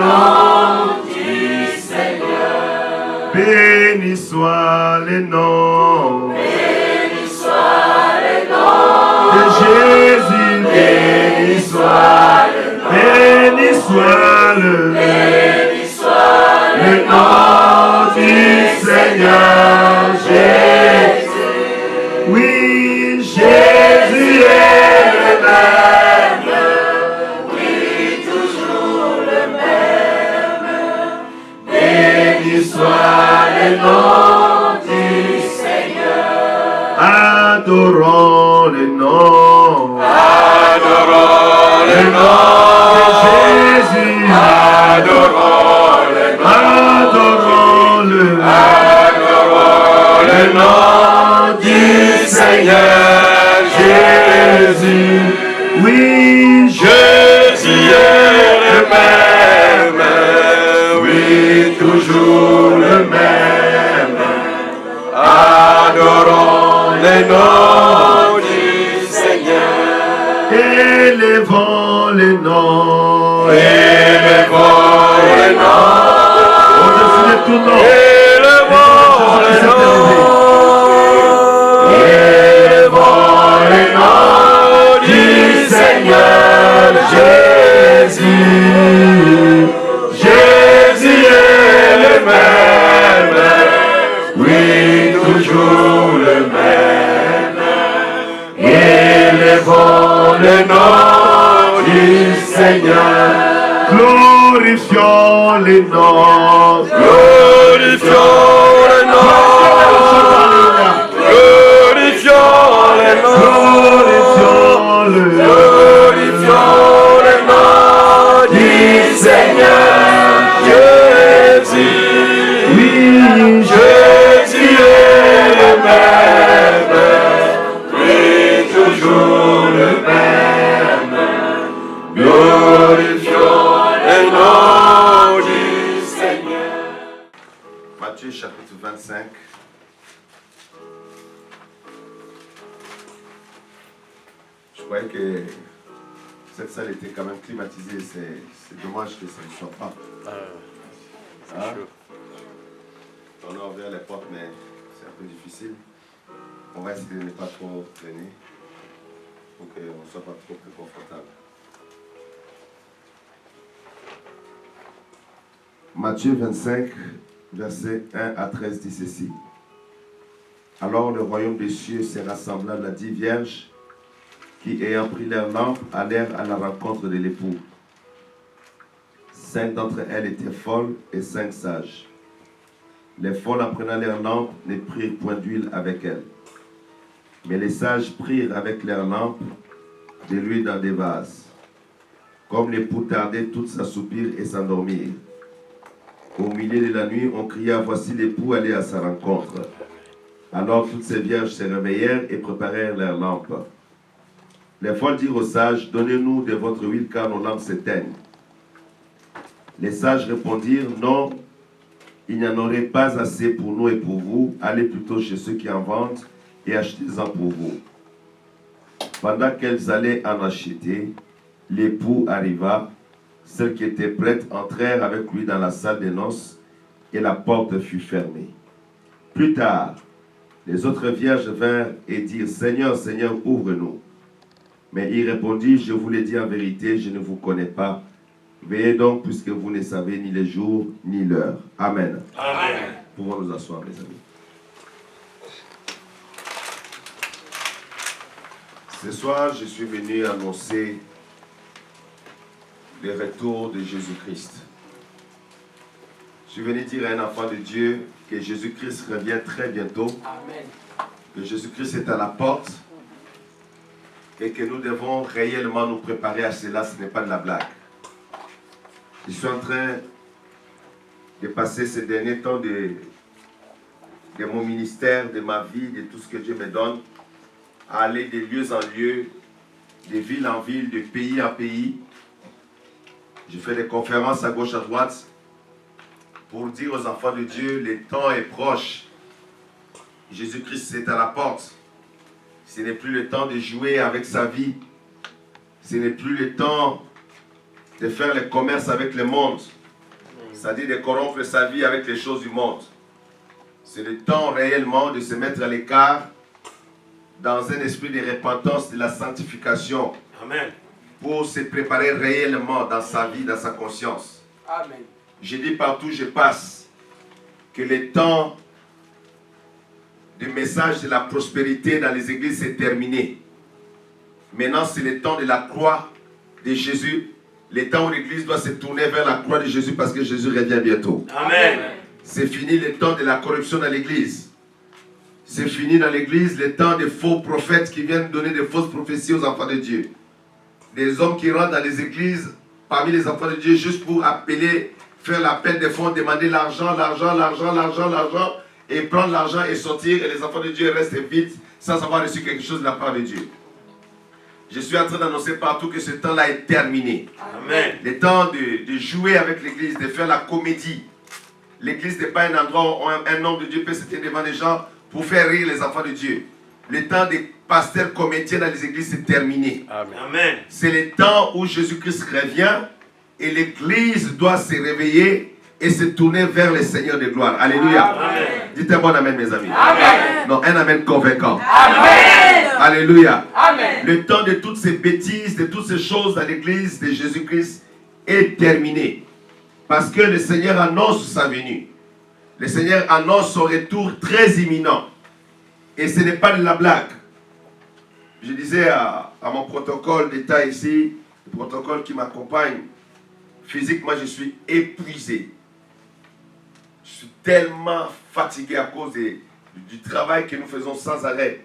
nom du Seigneur. Béni soit le nom. Béni soit le nom de Jésus. Béni soit le nom. Béni soit le nom du Seigneur Jésus. Oui, Jésus est le même. Oui, toujours le même. Béni soit le nom Du Seigneur. Adorons le nom. Adorons Le nom de Jésus. Adorons le Adorons le nom du Seigneur Jésus. Oui, Jésus est le même. Oui, toujours le même. Adorons le nom du Seigneur. Élevons le nom. Élevons le nom. Au-dessus de tout nom. Élevons le nom. Élevons le nom du Seigneur Jésus. Jésus est le même. Oui, toujours le même. Élevons le nom du Seigneur. Glorifions le nom. Glorifions le nom. Glorifions le nom. Glorifions le nom du Seigneur Jésus. Oui, Jésus est le même. Oui, toujours le même. Glorifions le nom du Seigneur. Matthieu chapitre 25. Je croyais que cette salle était quand même climatisée. C'est dommage que ça ne soit pas. Hein? On a ouvert les portes, mais c'est un peu difficile. On va essayer de ne pas trop traîner pour qu'on ne soit pas trop plus confortable. Matthieu 25, versets 1 à 13 dit ceci. Alors le royaume des cieux sera semblable à 10 vierges qui, ayant pris leurs lampes, allèrent à la rencontre de l'époux. 5 d'entre elles étaient folles et 5 sages. Les folles, en prenant leurs lampes, ne prirent point d'huile avec elles. Mais les sages prirent avec leurs lampes de l'huile dans des vases. Comme l'époux tardait, toutes s'assoupirent et s'endormirent. Au milieu de la nuit, on cria, voici l'époux, allez à sa rencontre. Alors toutes ces vierges se réveillèrent et préparèrent leurs lampes. Les folles dirent aux sages, donnez-nous de votre huile car nos lampes s'éteignent. Les sages répondirent, non, il n'y en aurait pas assez pour nous et pour vous. Allez plutôt chez ceux qui en vendent et achetez-en pour vous. Pendant qu'elles allaient en acheter, l'époux arriva. Celles qui étaient prêtes entrèrent avec lui dans la salle des noces et la porte fut fermée. Plus tard, les autres vierges vinrent et dirent, Seigneur, Seigneur, ouvre-nous. Mais il répondit, je vous l'ai dit en vérité, je ne vous connais pas. Veillez donc, puisque vous ne savez ni les jours ni l'heure. Amen. Amen. Pouvons nous asseoir, mes amis. Ce soir, je suis venu annoncer le retour de Jésus-Christ. Je suis venu dire à un enfant de Dieu que Jésus-Christ revient très bientôt. Amen. Que Jésus-Christ est à la porte et que nous devons réellement nous préparer à cela. Ce n'est pas de la blague. Je suis en train de passer ces derniers temps de mon ministère, de ma vie, de tout ce que Dieu me donne, à aller de lieu en lieu, de ville en ville, de pays en pays. Je fais des conférences à gauche, à droite, pour dire aux enfants de Dieu, le temps est proche. Jésus-Christ est à la porte. Ce n'est plus le temps de jouer avec sa vie. Ce n'est plus le temps de faire le commerce avec le monde. c'est-à-dire de corrompre sa vie avec les choses du monde. C'est le temps réellement de se mettre à l'écart dans un esprit de repentance, de la sanctification. Amen. Pour se préparer réellement dans sa vie, dans sa conscience. Amen. Je dis partout où je passe que le temps du message de la prospérité dans les églises est terminé. Maintenant, c'est le temps de la croix de Jésus. Le temps où l'église doit se tourner vers la croix de Jésus parce que Jésus revient bientôt. Amen. C'est fini le temps de la corruption dans l'église. C'est fini dans l'église le temps des faux prophètes qui viennent donner de fausses prophéties aux enfants de Dieu. Des hommes qui rentrent dans les églises parmi les enfants de Dieu juste pour appeler, faire l'appel des fonds, demander l'argent, et prendre l'argent et sortir, et les enfants de Dieu restent vides sans avoir reçu quelque chose de la part de Dieu. Je suis en train d'annoncer partout que ce temps-là est terminé. Amen. Le temps de jouer avec l'église, de faire la comédie. L'église n'est pas un endroit où un homme de Dieu peut se tenir devant les gens pour faire rire les enfants de Dieu. Le temps des pasteurs comédiens dans les églises est terminé. Amen. C'est le temps où Jésus-Christ revient et l'église doit se réveiller et se tourner vers le Seigneur de gloire. Alléluia. Amen. Dites un bon amen, mes amis. Amen. Non, un amen convaincant. Amen. Alléluia. Amen. Le temps de toutes ces bêtises, de toutes ces choses dans l'église de Jésus-Christ est terminé. Parce que le Seigneur annonce sa venue. Le Seigneur annonce son retour très imminent. Et ce n'est pas de la blague. Je disais à mon protocole d'État ici, le protocole qui m'accompagne, physiquement je suis épuisé. Je suis tellement fatigué à cause du travail que nous faisons sans arrêt.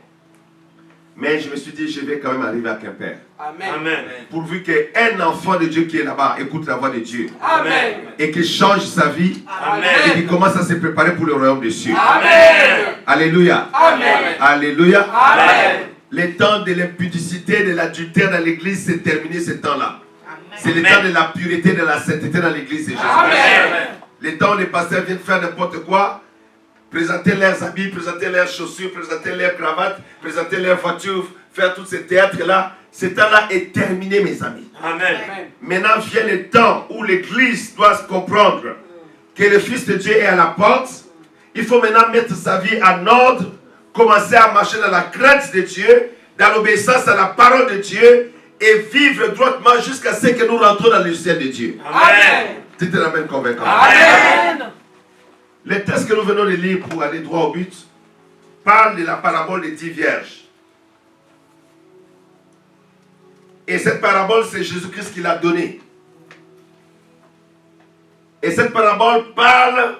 Mais je me suis dit, je vais quand même arriver à Quimper. Amen. Amen. Pourvu qu'un enfant de Dieu qui est là-bas écoute la voix de Dieu. Amen. Et qu'il change sa vie. Et qu'il commence à se préparer pour le royaume des cieux. Amen. Alléluia. Amen. Alléluia. Amen. Le temps de l'impudicité, de l'adultère dans l'église, c'est terminé ce temps-là. C'est le temps de la pureté, de la sainteté dans l'église de Jésus. Amen. Le temps où les pasteurs viennent faire n'importe quoi, présenter leurs habits, présenter leurs chaussures, présenter leurs cravates, présenter leurs voitures, faire tous ces théâtres-là. Ce temps-là est terminé, mes amis. Amen. Maintenant vient le temps où l'église doit se comprendre que le Fils de Dieu est à la porte. Il faut maintenant mettre sa vie en ordre, commencer à marcher dans la crainte de Dieu, dans l'obéissance à la parole de Dieu et vivre droitement jusqu'à ce que nous rentrons dans le ciel de Dieu. Amen. C'est un amen convaincant. Amen. Le texte que nous venons de lire pour aller droit au but parle de la parabole des 10 vierges. Et cette parabole, c'est Jésus-Christ qui l'a donnée. Et cette parabole parle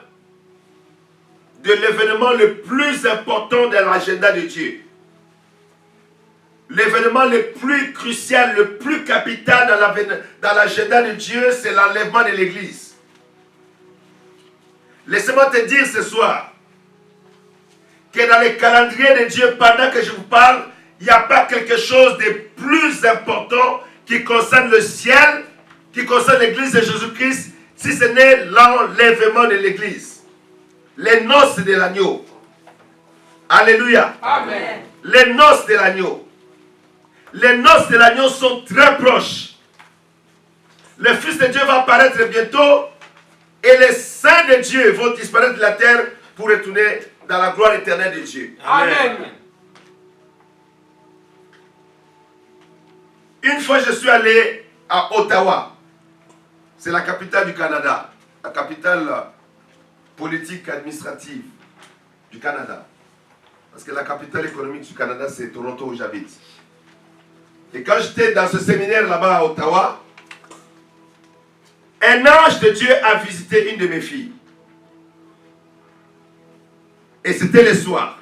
de l'événement le plus important de l'agenda de Dieu. L'événement le plus crucial, le plus capital dans l'agenda de Dieu, c'est l'enlèvement de l'Église. Laissez-moi te dire ce soir que dans le calendrier de Dieu, pendant que je vous parle, il n'y a pas quelque chose de plus important qui concerne le ciel, qui concerne l'Église de Jésus-Christ, si ce n'est l'enlèvement de l'Église. Les noces de l'agneau. Alléluia. Amen. Les noces de l'agneau. Les noces de l'agneau sont très proches. Le Fils de Dieu va apparaître bientôt et les saints de Dieu vont disparaître de la terre pour retourner dans la gloire éternelle de Dieu. Amen. Une fois, je suis allé à Ottawa. C'est la capitale du Canada. La capitale politique administrative du Canada. Parce que la capitale économique du Canada, c'est Toronto où j'habite. Et quand j'étais dans ce séminaire là-bas à Ottawa, un ange de Dieu a visité une de mes filles. Et c'était le soir.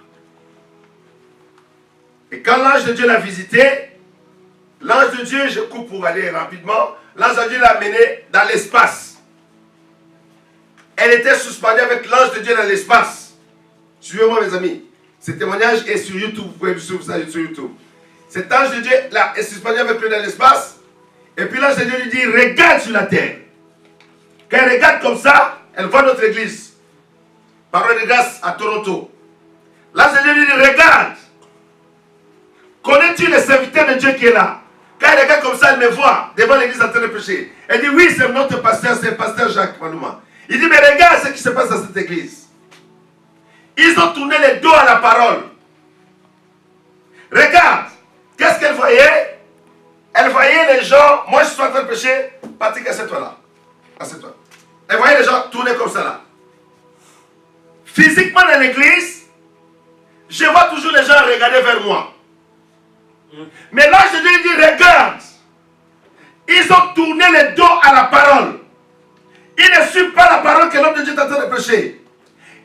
Et quand l'ange de Dieu l'a visité, l'ange de Dieu, je coupe pour aller rapidement, l'ange de Dieu l'a amenée dans l'espace. Elle était suspendue avec l'ange de Dieu dans l'espace. Suivez-moi mes amis. Ce témoignage est sur YouTube, vous pouvez le suivre ça sur YouTube. Cet ange de Dieu là, est suspendu avec lui dans l'espace. Et puis l'ange de Dieu lui dit, regarde sur la terre. Quand elle regarde comme ça, elle voit notre église. Parole de grâce à Toronto. L'ange de Dieu lui dit, regarde. Connais-tu le serviteur de Dieu qui est là? Quand elle regarde comme ça, elle me voit devant l'église en train de prêcher. Elle dit, oui, c'est notre pasteur, c'est le pasteur Jacques Malouma. Il dit, mais qui se passe dans cette église. Ils ont tourné le dos à la parole. Regarde, qu'est-ce qu'elle voyait? Elle voyait les gens, moi je suis en train de prêcher, Patrick, assieds-toi là. Assieds-toi. Elle voyait les gens tourner comme ça là. Physiquement dans l'église, je vois toujours les gens regarder vers moi. Mais là je lui dis, regarde, ils ont tourné le dos à la parole. Ils ne suivent pas la parole que l'homme de Dieu est en train de prêcher.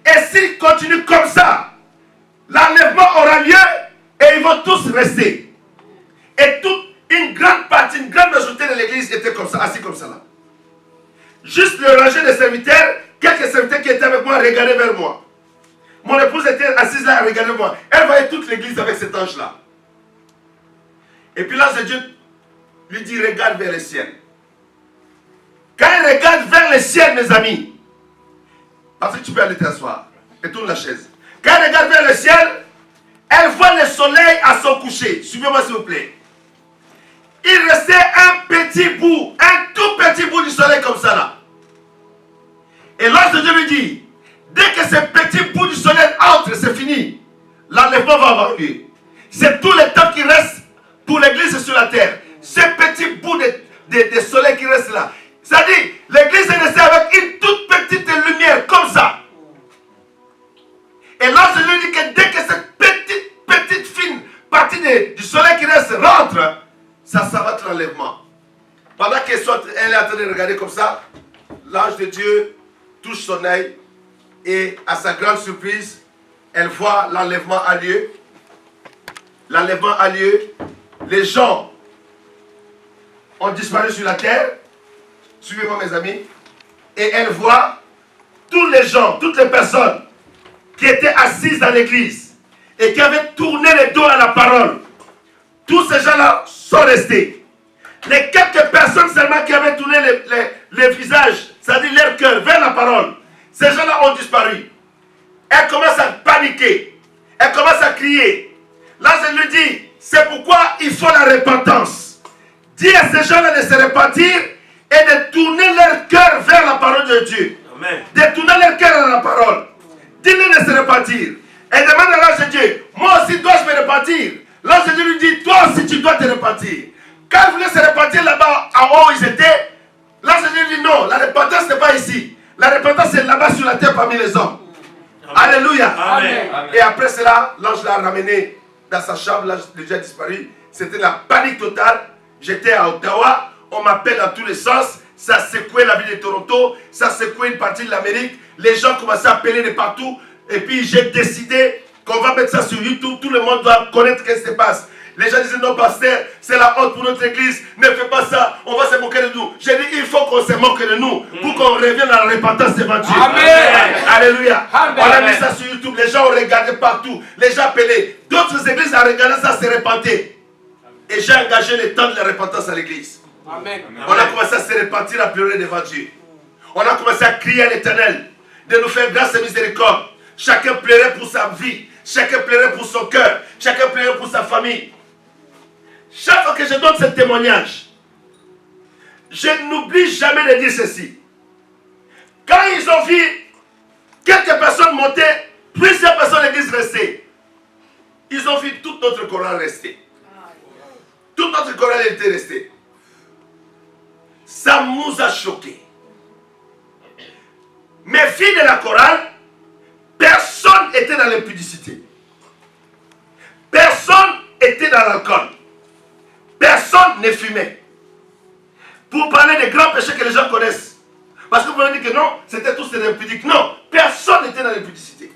Et s'ils continuent comme ça, l'enlèvement aura lieu et ils vont tous rester. Et toute une grande partie, une grande majorité de l'église était comme ça, assis comme ça là. Juste le rangée des serviteurs, quelques serviteurs qui étaient avec moi regardaient vers moi. Mon épouse était assise là, regardait moi. Elle voyait toute l'église avec cet ange là. Et puis l'ange de Dieu lui dit, regarde vers le ciel. Quand il regarde vers le ciel, mes amis, parce que tu peux aller t'asseoir et tourne la chaise. Quand elle regarde vers le ciel, elle voit le soleil à son coucher. Suivez-moi s'il vous plaît. Il restait un petit bout, un tout petit bout du soleil comme ça là. Et l'ange de Dieu lui dit, dès que ce petit bout du soleil entre, c'est fini. L'enlèvement va avoir lieu. C'est tout le temps qui reste pour l'église sur la terre. Ce petit bout de soleil qui reste là. C'est-à-dire, l'église est restée avec une toute petite lumière comme ça. Et l'ange de Dieu lui dit que dès que cette petite fine partie du soleil qui reste rentre, ça va être l'enlèvement. Pendant qu'elle est en train de regarder comme ça, l'ange de Dieu touche son œil et à sa grande surprise, elle voit l'enlèvement a lieu. L'enlèvement a lieu. Les gens ont disparu sur la terre. Suivez-moi mes amis. Et elle voit tous les gens, toutes les personnes qui étaient assises dans l'église et qui avaient tourné le dos à la parole. Tous ces gens-là sont restés. Les quelques personnes seulement qui avaient tourné les visages, c'est-à-dire leur cœur, vers la parole, ces gens-là ont disparu. Elle commence à paniquer. Elle commence à crier. Là, je lui dis, c'est pourquoi il faut la repentance. Dis à ces gens-là de se repentir et de tourner leur cœur vers la parole de Dieu. Amen. De tourner leur cœur à la parole. Dis-leur de se repentir. Et demande à l'ange de Dieu, moi aussi dois-je me repentir? L'ange de Dieu lui dit, toi aussi tu dois te repentir. Quand ils voulaient se repentir là-bas, en haut ils étaient, l'ange de Dieu lui dit, non, la repentance n'est pas ici. La repentance est là-bas sur la terre parmi les hommes. Amen. Alléluia. Amen. Et après cela, l'ange l'a ramené dans sa chambre, l'ange a déjà disparu. C'était la panique totale. J'étais à Ottawa, on m'appelle dans tous les sens. Ça secouait la ville de Toronto, ça secouait une partie de l'Amérique. Les gens commençaient à appeler de partout. Et puis j'ai décidé qu'on va mettre ça sur YouTube. Tout le monde doit connaître ce qui se passe. Les gens disaient, non, pasteur, c'est la honte pour notre église. Ne fais pas ça, on va se moquer de nous. J'ai dit, il faut qu'on se moque de nous pour qu'on revienne à la repentance devant Dieu. Amen. Alléluia. Amen. On a mis ça sur YouTube. Les gens ont regardé partout. Les gens appelaient. D'autres églises ont regardé ça, se repentaient. Et j'ai engagé le temps de la repentance à l'église. Amen. On a commencé à se repentir, à pleurer devant Dieu. On a commencé à crier à l'Éternel de nous faire grâce et miséricorde. Chacun pleurait pour sa vie. Chacun pleurait pour son cœur. Chacun pleurait pour sa famille. Chaque fois que je donne ce témoignage, je n'oublie jamais de dire ceci. Quand ils ont vu quelques personnes monter, plusieurs personnes de l'église rester, ils ont vu toute notre chorale rester. Toute notre chorale était restée. Ça nous a choqués. Mes filles de la chorale, personne n'était dans l'impudicité. Personne n'était dans l'alcool. Personne ne fumait. Pour parler des grands péchés que les gens connaissent. Parce que vous m'avez dit que non, c'était tous des impudiques. Non, personne n'était dans l'impudicité.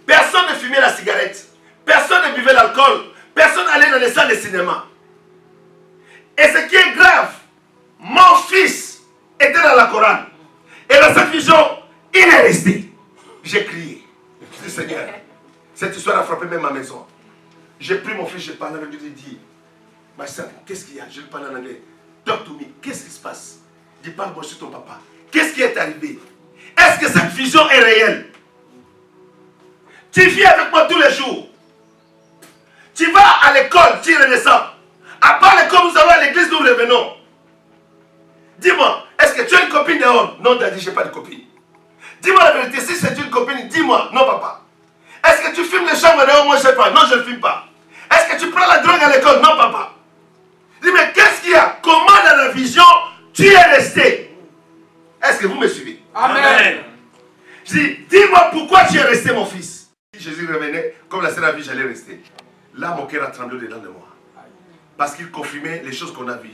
Personne ne fumait la cigarette. Personne ne buvait l'alcool. Personne n'allait dans les salles de cinéma. Et ce qui est grave, mon fils était dans la chorale. Et dans cette vision, il est resté. J'ai crié. Je dis, Seigneur, cette histoire a frappé même ma maison. J'ai pris mon fils, j'ai parlé avec lui, j'ai dit, ma soeur, qu'est-ce qu'il y a? Je lui parle en anglais. Talk to me, qu'est-ce qui se passe? Dis, parle-moi sur ton papa. Qu'est-ce qui est arrivé? Est-ce que cette vision est réelle? Tu vis avec moi tous les jours. Tu vas à l'école, tu es renaissant. À part l'école, nous allons à l'église, nous revenons. Dis-moi, est-ce que tu as une copine dehors? Non, Daddy, je n'ai pas de copine. Dis-moi la vérité, si c'est une copine, dis-moi. Non, papa. Est-ce que tu filmes les chambres dehors? Moi, je ne sais pas. Non, je ne filme pas. Est-ce que tu prends la drogue à l'école? Non, papa. Dis, mais qu'est-ce qu'il y a? Comment dans la vision tu es resté? Est-ce que vous me suivez? Amen. Je dis, dis-moi pourquoi tu es resté, mon fils. Si Jésus revenait, comme la sœur a vu, j'allais rester. Là, mon cœur a tremblé dedans de moi. Parce qu'il confirmait les choses qu'on a vues.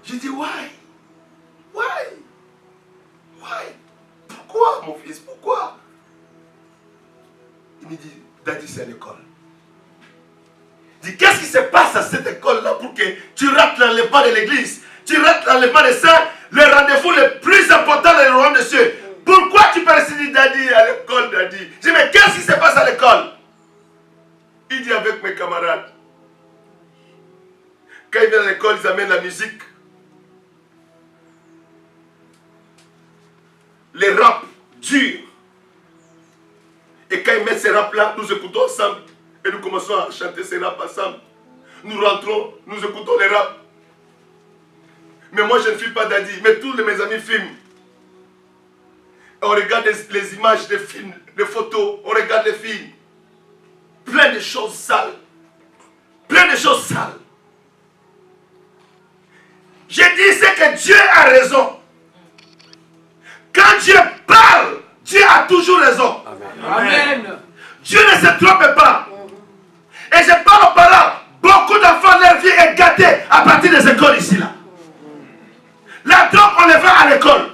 J'ai dit, why? Why? Why? Pourquoi, mon fils? Pourquoi? Il me dit, Daddy, c'est à l'école. Je dis, qu'est-ce qui se passe à cette école-là pour que tu rates l'enlèvement de l'église? Tu rates l'enlèvement des saints, le rendez-vous le plus important dans le royaume des cieux. Pourquoi tu peux rester dire Daddy à l'école, Daddy? Je dis, mais qu'est-ce qui se passe à l'école? Il dit, avec mes camarades. Quand ils viennent à l'école, ils amènent la musique. Les raps durs. Et quand ils mettent ces raps-là, nous écoutons ensemble. Et nous commençons à chanter ces raps ensemble. Nous rentrons, nous écoutons les raps. Mais moi, je ne filme pas Daddy. Mais tous mes amis filment. On regarde les images des films, des photos. On regarde les films. Plein de choses sales. Plein de choses sales. J'ai dit, c'est que Dieu a raison. Quand Dieu parle, Dieu a toujours raison. Amen. Dieu ne se trompe pas. Et je parle aux parents. Beaucoup d'enfants, leur vie est gâtée à partir des écoles ici. Là. La drogue, on les va à l'école.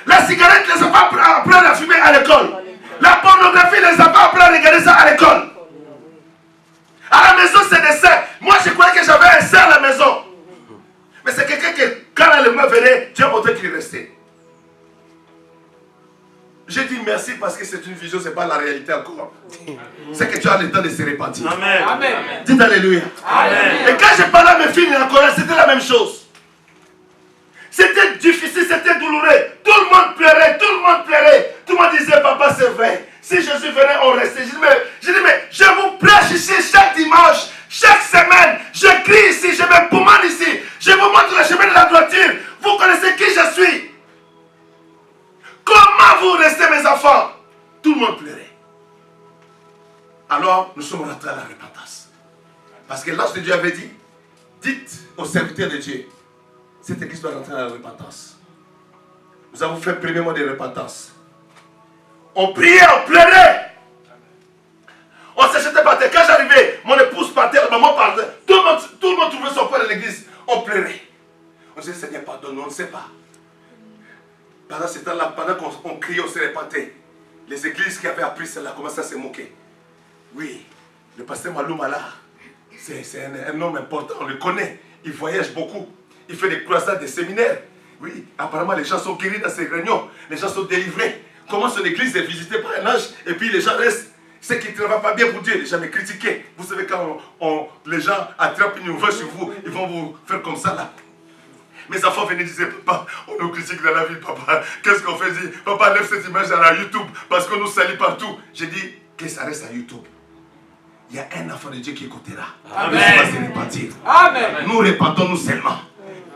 La cigarette, les enfants apprennent à fumer à l'école. La pornographie, les enfants apprennent à regarder ça à l'école. À la maison, c'est des saints. Moi, je croyais que j'avais un saint à la maison. Mais c'est quelqu'un qui, quand l'enlèvement venait, Dieu a montré qu'il restait. J'ai dit merci parce que c'est une vision, ce n'est pas la réalité encore. C'est que tu as le temps de se repentir. Amen. Amen. Dites alléluia. Amen. Et quand je parlais à mes filles en Corée, c'était la même chose. C'était difficile, c'était douloureux. Tout le monde pleurait, tout le monde pleurait. Tout le monde disait, papa, c'est vrai. Si Jésus venait, on restait. Je dis, mais je vous prêche ici chaque dimanche, chaque semaine. Je crie ici, je me poumane ici. Je vous montre le chemin de la droiture. Vous connaissez qui je suis. Comment vous restez, mes enfants? Tout le monde pleurait. Alors, nous sommes rentrés à la repentance. Parce que l'ange de Dieu avait dit, dites aux serviteurs de Dieu, cette église doit rentrer à la repentance. Nous avons fait le premier mois de repentance. On priait, on pleurait. On se jetait par terre. Quand j'arrivais, mon épouse partait, la maman partait. Tout le monde trouvait son père à l'église. On pleurait. On disait, Seigneur, pardonne-nous, on ne sait pas. Pendant ce temps-là, pendant qu'on criait, on se repentait. Les églises qui avaient appris cela commençaient à se moquer. Oui, le pasteur Malouma là, c'est un homme important, on le connaît. Il voyage beaucoup. Il fait des croisades, des séminaires. Oui, apparemment les gens sont guéris dans ces réunions. Les gens sont délivrés. Comment son église est visitée par un ange et puis les gens restent. Ceux qui ne travaillent pas bien pour Dieu, les gens me critiquaient. Vous savez, quand les gens attrapent une nouvelle sur vous, ils vont vous faire comme ça là. Mes enfants venaient et disaient, papa, on nous critique dans la vie, papa. Qu'est-ce qu'on fait? Dit, papa, lève cette image dans la YouTube parce qu'on nous salit partout. J'ai dit, que ça reste à YouTube. Il y a un enfant de Dieu qui écoutera. Amen. Il va se repentir. Amen. Nous répentons nous seulement.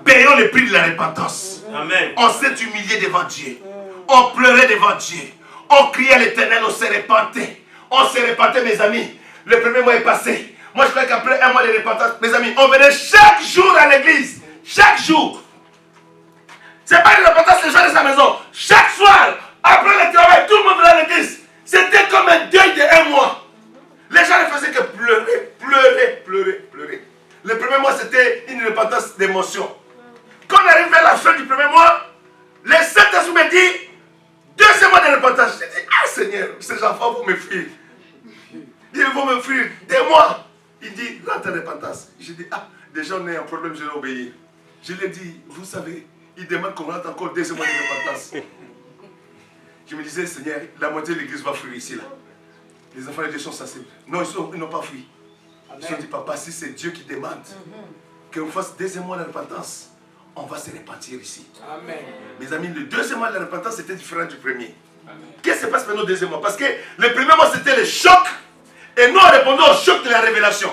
Payons le prix de la repentance. Amen. On s'est humilié devant Dieu. On pleurait devant Dieu. On criait à l'Éternel, on se repentait. On se repentait, mes amis. Le premier mois est passé. Moi, je crois qu'après un mois de repentance, mes amis, on venait chaque jour à l'église. Chaque jour. C'est pas une repentance, les gens de sa maison. Chaque soir, après le travail, tout le monde venait à l'église. C'était comme un deuil de un mois. Les gens ne faisaient que pleurer, pleurer, pleurer, pleurer. Le premier mois, c'était une repentance d'émotion. Quand on arrive vers la fin du premier mois, le Saint-Esprit me dit, deuxième mois de repentance. Je dis, ah Seigneur, ces enfants vont me fuir. Ils vont me fuir. 2 mois. Il dit, rentre en repentance. Je dis, ah, déjà on a un problème, je vais obéir. Je lui ai dit, vous savez, il demande qu'on rentre encore 2 mois de repentance. Je me disais, Seigneur, la moitié de l'église va fuir ici là. Les enfants de Dieu sont sensibles. Non, ils n'ont pas fui. Ils se sont dit, papa, si c'est Dieu qui demande qu'on fasse 2 mois de repentance, on va se repentir ici. Amen. Mes amis, le 2e mois de la repentance était différent du premier. Qu'est-ce qui se passe maintenant au 2e mois? Parce que le premier mois c'était le choc. Et nous on répondait au choc de la révélation.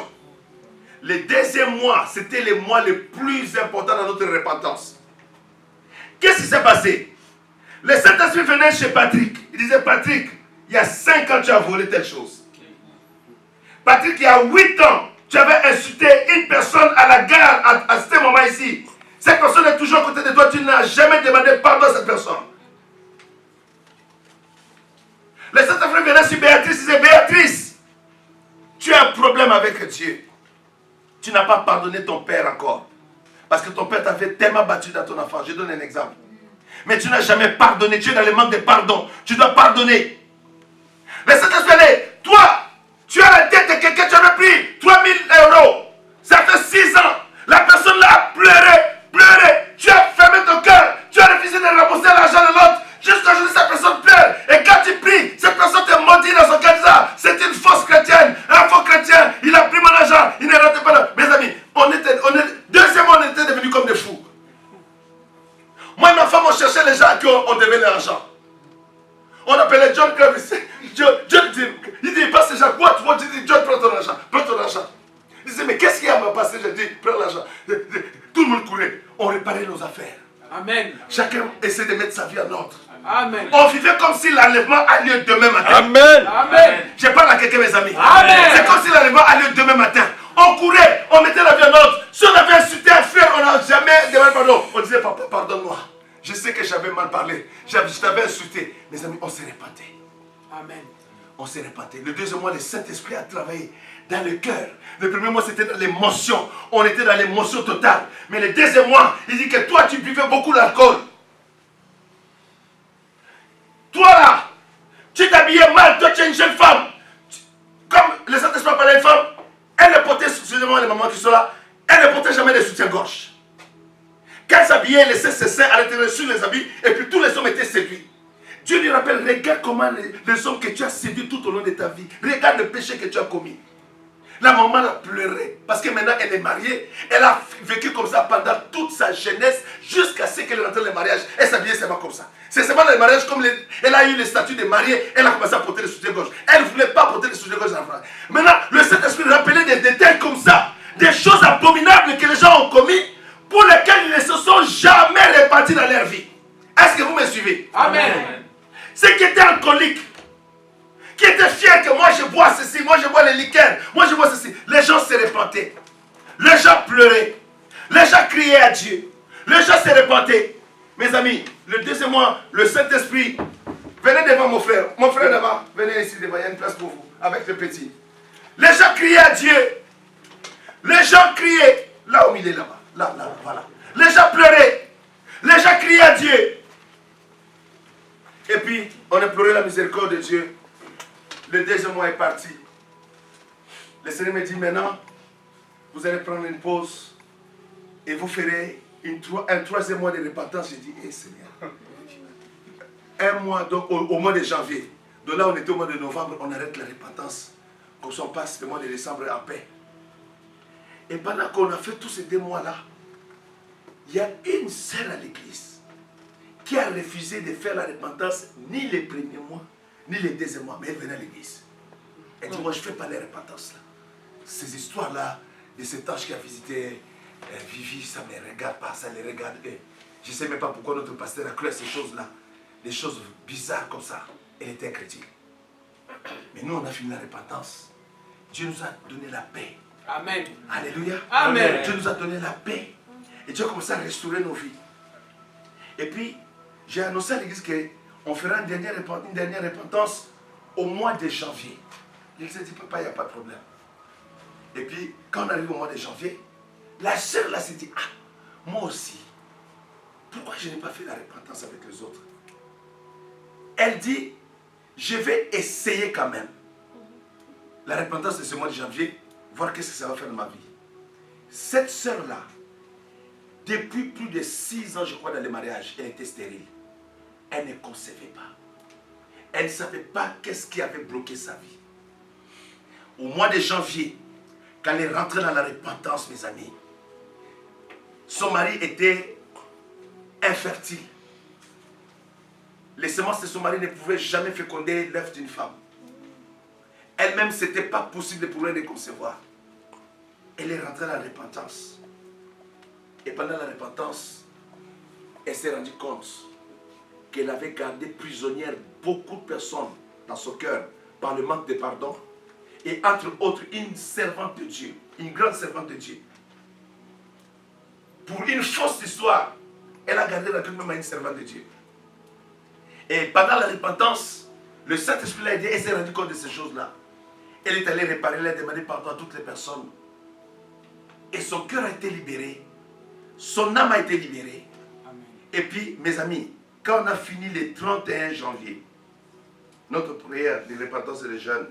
Le 2e mois, c'était le mois le plus important dans notre repentance. Qu'est-ce qui s'est passé? Le Saint-Esprit venait chez Patrick. Il disait, Patrick, il y a 5 ans, tu as volé telle chose. Patrick, il y a 8 ans, tu avais insulté une personne à la gare à ce moment ici. Cette personne est toujours à côté de toi. Tu n'as jamais demandé pardon à cette personne. Le Saint-Esprit venait sur Béatrice. Il disait, Béatrice, tu as un problème avec Dieu. Tu n'as pas pardonné ton père encore. Parce que ton père t'avait tellement battu dans ton enfance. Je donne un exemple. Mais tu n'as jamais pardonné. Tu es dans le manque de pardon. Tu dois pardonner. Le Saint-Esprit dit, toi, tu as la tête de quelqu'un, tu avais pris 3000 €. Ça fait 6 ans. La personne là a pleuré. Tu as fermé ton cœur. Tu as refusé de rembourser l'argent de l'autre. Jusqu'à aujourd'hui, cette personne pleure. Et quand tu pries, cette personne te maudit dans son cœur. C'est une fausse chrétienne. Un faux chrétien. Il a pris mon argent. Il ne rentre pas là. Mes amis, deuxièmement, on était devenus comme des fous. Moi et ma femme, on cherchait les gens qui ont devait l'argent. On appelait John Kravis. Il dit, passe les gens. Quoi? Tu dis, John, prends ton argent. Prends ton argent. Il disait, mais qu'est-ce qu'il y a à me passer? Je dis, prends l'argent. Tout le monde courait. On réparait nos affaires. Amen. Chacun essaie de mettre sa vie en ordre. Amen. On vivait comme si l'enlèvement a lieu demain matin. Amen. Amen. Je parle à quelqu'un, mes amis. Amen. C'est comme si l'enlèvement a lieu demain matin. On courait, on mettait la vie en ordre. Si on avait insulté un frère, on n'a jamais demandé pardon. On disait, papa, pardonne-moi. Je sais que j'avais mal parlé. Je t'avais insulté. Mes amis, on s'est répandu. Amen. On s'est répandu. Le deuxième mois, le Saint-Esprit a travaillé dans le cœur. Le premier mois, c'était dans l'émotion. On était dans l'émotion totale. Mais le deuxième mois, il dit que toi, tu buvais beaucoup d'alcool. Toi là, tu t'habillais mal. Toi, tu es une jeune femme. Comme le Saint-Esprit parlait à une femme, elle ne portait, excusez-moi les mamans qui sont là, elle ne portait jamais de soutien-gorge. Quand elle s'habillait, elle laissait ses seins à l'intérieur sur les habits, et puis tous les hommes étaient séduits. Dieu lui rappelle, regarde comment les hommes que tu as séduits tout au long de ta vie, regarde le péché que tu as commis. La maman a pleuré, parce que maintenant elle est mariée, elle a vécu comme ça pendant toute sa jeunesse, jusqu'à ce qu'elle rentre dans le mariage, elle s'habillait seulement comme ça. C'est seulement dans le mariage, comme elle a eu le statut de mariée, elle a commencé à porter le soutien-gorge. Elle ne voulait pas porter le soutien-gorge en France. Maintenant, le Saint-Esprit rappelait des détails comme ça, des choses abominables que les gens ont commis, pour lesquelles ils ne se sont jamais répartis dans leur vie. Est-ce que vous me suivez? Amen. Ceux qui étaient alcooliques, qui étaient fiers que moi je bois ceci, moi je bois les liqueurs, moi je bois ceci. Les gens se répandaient. Les gens pleuraient. Les gens criaient à Dieu. Les gens se répandaient. Mes amis, le deuxième mois, le Saint-Esprit, venez devant mon frère. Mon frère devant, venez ici devant, il y a une place pour vous, avec le petit. Les gens criaient à Dieu. Les gens criaient, là où il est là-bas. Là, voilà. Les gens pleuraient. Les gens criaient à Dieu. Et puis, on a pleuré la miséricorde de Dieu. Le deuxième mois est parti. Le Seigneur me dit maintenant, vous allez prendre une pause et vous ferez un troisième mois de repentance. J'ai dit, Seigneur, un mois, donc au mois de janvier. Donc là, on était au mois de novembre, on arrête la repentance. Comme ça, on passe le mois de décembre en paix. Et pendant qu'on a fait tous ces 2 mois-là, il y a une sœur à l'église qui a refusé de faire la repentance ni les premiers mois, ni les deuxièmes mois, mais elle venait à l'église. Elle dit, moi je ne fais pas la repentance là. Ces histoires-là, de cet ange qui a visité Vivi, ça ne me regarde pas, ça les regarde eux. Je ne sais même pas pourquoi notre pasteur a cru à ces choses-là. Des choses bizarres comme ça. Elle était chrétienne. Mais nous, on a fini la repentance. Dieu nous a donné la paix. Amen. Alléluia. Amen. Dieu nous a donné la paix. Et Dieu a commencé à restaurer nos vies. Et puis, j'ai annoncé à l'église qu'on fera une dernière repentance au mois de janvier. L'église a dit, papa, il n'y a pas de problème. Et puis, quand on arrive au mois de janvier, la sœur là s'est dit, ah, moi aussi, pourquoi je n'ai pas fait la repentance avec les autres? Elle dit, je vais essayer quand même. La repentance de ce mois de janvier, voir qu'est-ce que ça va faire de ma vie. Cette sœur-là, depuis plus de 6 ans, je crois, dans le mariage, elle était stérile. Elle ne concevait pas. Elle ne savait pas qu'est-ce qui avait bloqué sa vie. Au mois de janvier, quand elle est rentrée dans la repentance, mes amis, son mari était infertile. Les semences de son mari ne pouvaient jamais féconder l'œuf d'une femme. Elle-même, ce n'était pas possible pour elle de concevoir. Elle est rentrée dans la repentance. Et pendant la repentance, elle s'est rendue compte qu'elle avait gardé prisonnière beaucoup de personnes dans son cœur par le manque de pardon. Et entre autres, une servante de Dieu, une grande servante de Dieu. Pour une fausse histoire, elle a gardé la même à une servante de Dieu. Et pendant la repentance, le Saint-Esprit l'a aidé et s'est rendu compte de ces choses-là. Elle est allée réparer, elle a demandé pardon à toutes les personnes. Et son cœur a été libéré. Son âme a été libérée. Amen. Et puis, mes amis, quand on a fini le 31 janvier, notre prière de repentance et de jeûne,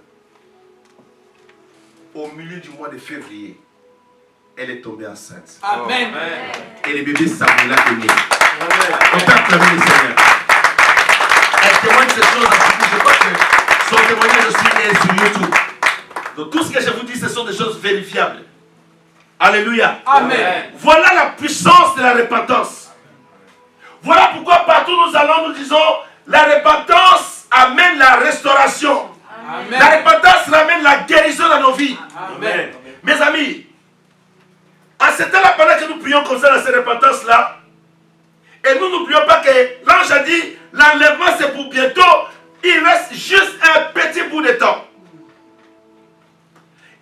au milieu du mois de février, elle est tombée enceinte. Amen. Et le bébé Samuel a né. On peut acclamer le Seigneur. Elle témoigne ces choses. Je crois que son témoignage aussi est sur YouTube. Donc tout ce que je vous dis, ce sont des choses vérifiables. Alléluia. Amen. Voilà la puissance de la repentance. Voilà pourquoi partout nous allons, nous disons, la repentance amène la restauration. Amen. La repentance ramène la guérison dans nos vies. Amen. Mes amis, en ce temps-là, pendant que nous prions comme ça dans cette repentance-là, et nous n'oublions pas que l'ange a dit, l'enlèvement c'est pour bientôt, il reste juste un petit bout de temps.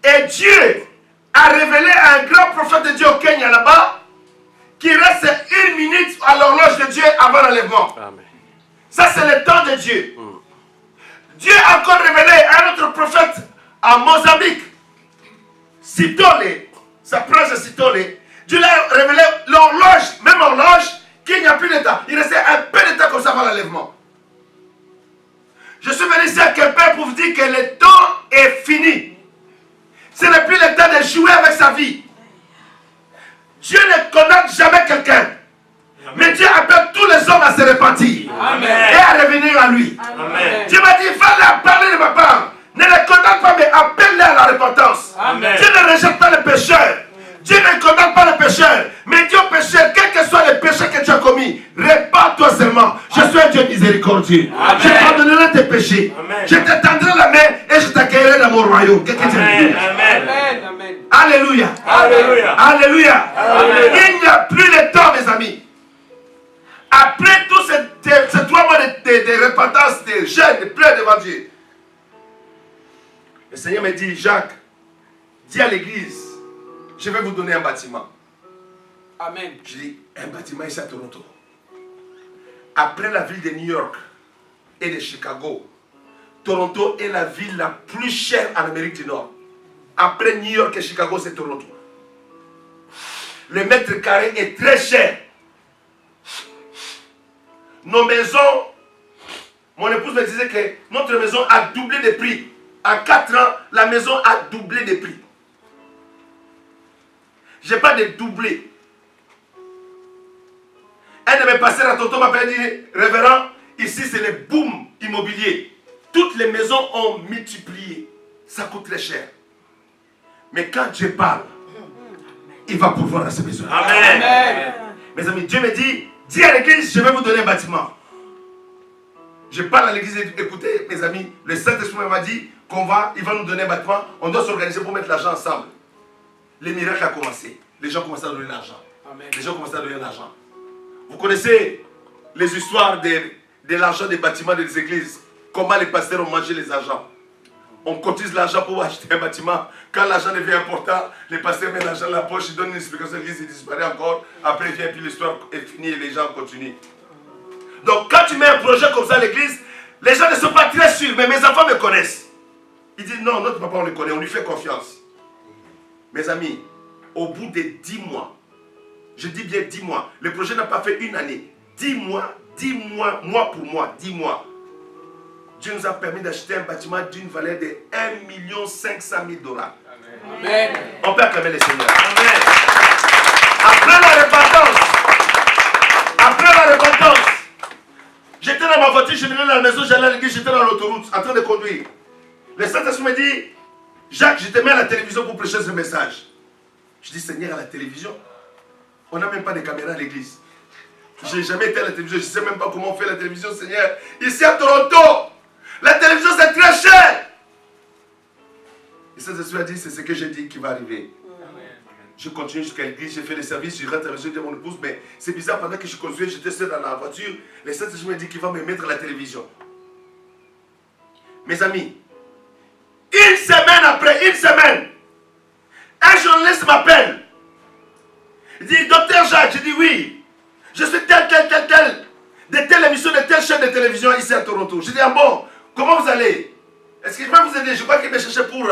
Et Dieu a révélé à un grand prophète de Dieu au Kenya là-bas, qu'il reste 1 minute à l'horloge de Dieu avant l'enlèvement. Ça c'est le temps de Dieu. Dieu a encore révélé à un autre prophète à Mozambique, Sitole, sa prêche de Sitole. Dieu l'a révélé l'horloge, même horloge, qu'il n'y a plus de temps. Il restait un peu de temps comme ça avant l'enlèvement. Je suis venu ici à quelqu'un pour vous dire que le temps est fini. Ce n'est plus le temps de jouer avec sa vie. Dieu ne condamne jamais quelqu'un. Mais Dieu appelle tous les hommes à se repentir. Amen. Et à revenir à lui. Amen. Dieu m'a dit, va leur parler de ma part. Ne les condamne pas, mais appelle-les à la repentance. Amen. Dieu ne rejette pas les pécheurs. Dieu ne condamne pas les pécheurs. Mais Dieu pécheur, quel que soit le péché que tu as commis, répands-toi seulement. Je suis un Dieu miséricordieux. Amen. Je pardonnerai tes péchés. Amen. Je te tendrai la main et je t'accueillerai dans mon royaume. Qu'est-ce que tu as dit? Amen. Amen. Alléluia. Alléluia. Alléluia. Alléluia. Il n'y a plus de temps, mes amis. Après tous ces 3 mois de repentance, de jeûne, de pleurs devant Dieu, le Seigneur me dit, Jacques, dis à l'église, je vais vous donner un bâtiment. Amen. Je dis, un bâtiment ici à Toronto. Après la ville de New York et de Chicago, Toronto est la ville la plus chère en Amérique du Nord. Après New York et Chicago, c'est Toronto. Le mètre carré est très cher. Nos maisons, mon épouse me disait que notre maison a doublé de prix. En 4 ans, la maison a doublé de prix. Je n'ai pas de doublé. Un de mes pasteurs à Tonton m'appelle et dit, révérend, ici c'est le boom immobilier. Toutes les maisons ont multiplié. Ça coûte très cher. Mais quand Dieu parle, il va pourvoir à ses besoins. Amen. Amen. Mes amis, Dieu me dit, dis à l'église, je vais vous donner un bâtiment. Je parle à l'église, écoutez mes amis, le Saint-Esprit m'a dit il va nous donner un bâtiment, on doit s'organiser pour mettre l'argent ensemble. Les miracles ont commencé. Les gens commencent à donner l'argent. Les gens commencent à donner l'argent. Vous connaissez les histoires de l'argent des bâtiments des églises. Comment les pasteurs ont mangé les argents. On cotise l'argent pour acheter un bâtiment. Quand l'argent devient important, les pasteurs mettent l'argent dans la poche, ils donnent une explication, l'église disparaît encore. Après, il vient, puis l'histoire est finie et les gens continuent. Donc, quand tu mets un projet comme ça à l'église, les gens ne sont pas très sûrs, mais mes enfants me connaissent. Ils disent non, notre papa, on le connaît, on lui fait confiance. Mes amis, au bout de 10 mois, je dis bien 10 mois, le projet n'a pas fait 1 année. 10 mois, mois pour mois, 10 mois. Dieu nous a permis d'acheter un bâtiment d'une valeur de 1 500 000 $. Amen. On peut acclamer le Seigneur. Amen. Après la repentance, j'étais dans ma voiture, je venais dans la maison, j'allais à l'église, j'étais dans l'autoroute, en train de conduire. Le Saint-Esprit me dit, Jacques, je te mets à la télévision pour prêcher ce message. Je dis, Seigneur, à la télévision, on n'a même pas de caméra à l'église. Je n'ai jamais été à la télévision, je ne sais même pas comment on fait la télévision, Seigneur. Ici à Toronto, la télévision c'est très cher. Et Saint-Esprit a dit, c'est ce que j'ai dit qui va arriver. je continue jusqu'à l'église, j'ai fait les services, je rentre à la maison de mon épouse, mais c'est bizarre, pendant que je conduisais, j'étais seul dans la voiture, le Saint-Esprit m'a dit qu'il va me mettre à la télévision. Mes amis, une semaine, un journaliste m'appelle. Il dit, docteur Jacques, je dis oui, je suis tel, de telle émission, de telle chaîne de télévision ici à Toronto. Je dis, ah bon, comment vous allez? Est-ce que je peux vous aider? Je crois qu'il me cherchait pour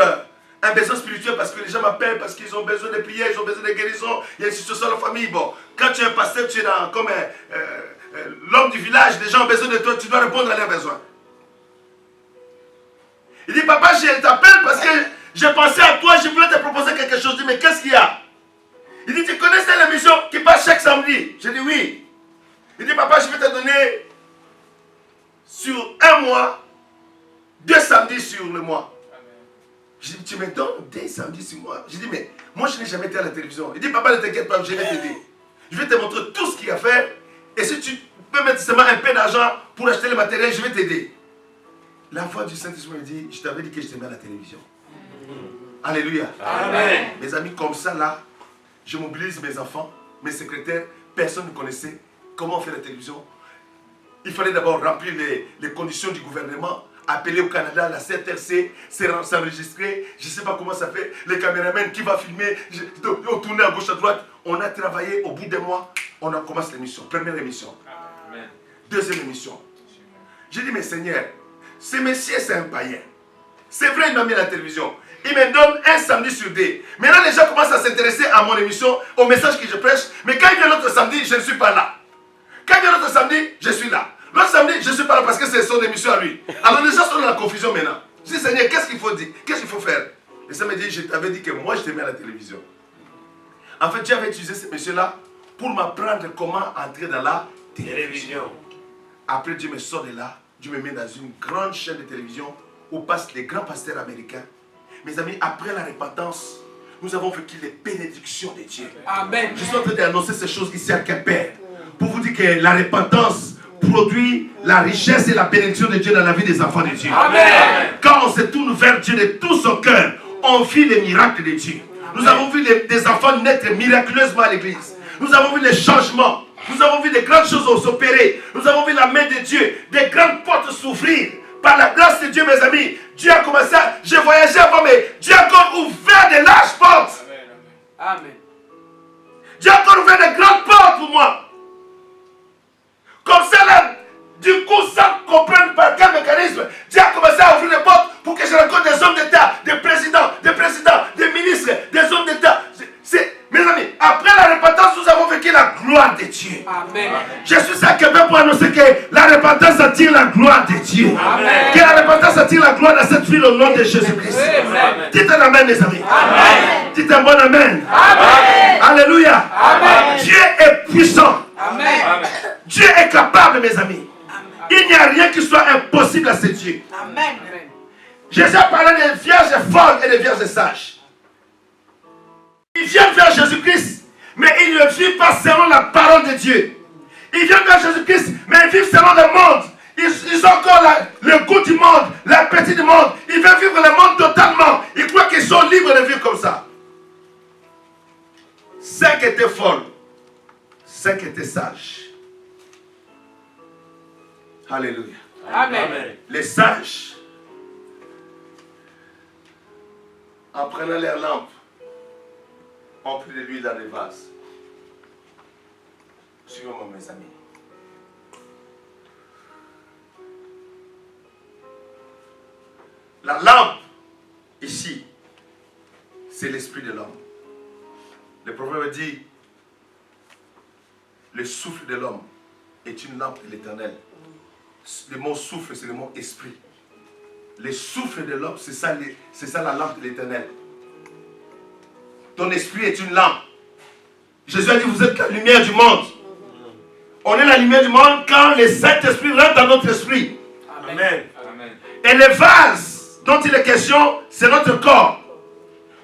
un besoin spirituel parce que les gens m'appellent, parce qu'ils ont besoin de prières, ils ont besoin de guérison, il y a une situation dans la famille. Bon, quand tu es un pasteur, tu es comme l'homme du village, les gens ont besoin de toi, tu dois répondre à leurs besoins. Il dit, papa, je t'appelle parce que j'ai pensé à toi, je voulais te proposer quelque chose. Je dis, mais qu'est-ce qu'il y a? Il dit, tu connais cette émission qui passe chaque samedi? Je dis, oui. Il dit, papa, je vais te donner sur un mois, 2 samedis sur le mois. Je dis, tu me donnes 2 samedis sur moi? Je dis, mais moi, je n'ai jamais été à la télévision. Il dit, papa, ne t'inquiète pas, je vais t'aider. Je vais te montrer tout ce qu'il y a à faire. Et si tu peux mettre seulement un peu d'argent pour acheter le matériel, je vais t'aider. La voix du Saint-Esprit me dit, je t'avais dit que je t'aimais à la télévision. Alléluia. Amen. Mes amis, comme ça, là, je mobilise mes enfants, mes secrétaires. Personne ne connaissait comment faire la télévision. Il fallait d'abord remplir les conditions du gouvernement, appeler au Canada, la CRTC, s'enregistrer. Je ne sais pas comment ça fait. Les caméramans qui va filmer, on tournait à gauche, à droite. On a travaillé au bout d'un mois. On a commencé l'émission. Première émission. Amen. Deuxième émission. J'ai dit, mais Seigneur, ce monsieur, c'est un païen. C'est vrai, il m'a mis à la télévision. Il me donne un samedi sur 2. Maintenant, les gens commencent à s'intéresser à mon émission, au message que je prêche. Mais quand il vient l'autre samedi, je ne suis pas là. Quand il vient l'autre samedi, je suis là. L'autre samedi, je ne suis pas là parce que c'est son émission à lui. Alors les gens sont dans la confusion maintenant. Je dis, Seigneur, qu'est-ce qu'il faut dire? Qu'est-ce qu'il faut faire? Et ça me dit, je t'avais dit que moi, je te mets à la télévision. En fait, Dieu avait utilisé ce monsieur-là pour m'apprendre comment entrer dans la télévision. Après, Dieu me sort de là. Dieu me met dans une grande chaîne de télévision où passent les grands pasteurs américains. Mes amis, après la repentance, nous avons vécu les bénédictions de Dieu. Amen. Je suis en train d'annoncer ces choses ici à Quimper pour vous dire que la repentance produit la richesse et la bénédiction de Dieu dans la vie des enfants de Dieu. Amen. Quand on se tourne vers Dieu de tout son cœur, on vit les miracles de Dieu. Nous avons vu des enfants naître miraculeusement à l'église. Nous avons vu les changements. Nous avons vu des grandes choses s'opérer. Nous avons vu la main de Dieu, des grandes portes s'ouvrir. Par la grâce de Dieu, mes amis, Dieu a commencé à... Je voyageais avant, mais Dieu a encore ouvert de larges portes. Amen. Dieu a encore ouvert de grandes portes pour moi. Comme ça, là, du coup, sans comprendre par quel mécanisme, Dieu a commencé à ouvrir des portes pour que je rencontre des hommes d'État, des présidents, des ministres, des hommes d'État. Mes amis, après la repentance, nous avons vécu la gloire de Dieu. Amen. Je suis à Québec pour annoncer que la repentance attire la gloire de Dieu. Amen. Que la repentance attire la gloire dans cette ville au nom de Jésus-Christ. Amen. Dites un amen, mes amis. Amen. Dites un bon amen. Amen. Alléluia. Amen. Dieu est puissant. Amen. Dieu est capable, mes amis. Il n'y a rien qui soit impossible à ce Dieu. Amen. Jésus a parlé des vierges folles et des vierges sages. Ils viennent vers Jésus-Christ, mais ils ne vivent pas selon la parole de Dieu. Ils viennent vers Jésus-Christ, mais ils vivent selon le monde. Ils ont encore le goût du monde, l'appétit du monde. Ils veulent vivre le monde totalement. Ils croient qu'ils sont libres de vivre comme ça. 5 étaient folles, 5 étaient sages. Alléluia. Amen. Les sages, en prenant leurs lampes, ont pris de l'huile dans les vases. Suivez-moi, mes amis. La lampe, ici, c'est l'esprit de l'homme. Le proverbe dit, le souffle de l'homme est une lampe de l'éternel. Le mot souffle, c'est le mot esprit. Le souffle de l'homme, c'est ça la lampe de l'éternel. Ton esprit est une lampe. Jésus a dit, vous êtes la lumière du monde. On est la lumière du monde quand le Saint-Esprit rentre dans notre esprit. Amen. Et les vases dont il est question, c'est notre corps.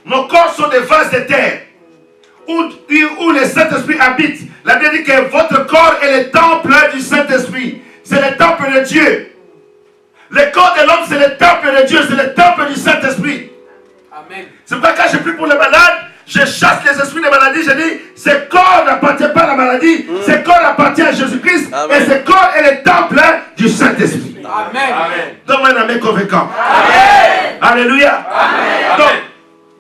Nos corps sont des vases de terre où le Saint-Esprit habite. La Bible dit que votre corps est le temple du Saint-Esprit. C'est le temple de Dieu. Le corps de l'homme, c'est le temple de Dieu. C'est le temple du Saint-Esprit. Amen. C'est pourquoi quand je prie pour les malades, je chasse les esprits de maladie. Je dis, ce corps n'appartient pas à la maladie. Ce corps appartient à Jésus-Christ. Et ce corps est le temple du Saint-Esprit. Amen. Donne-moi un amen convaincant. Amen. Alléluia. Amen. Donc,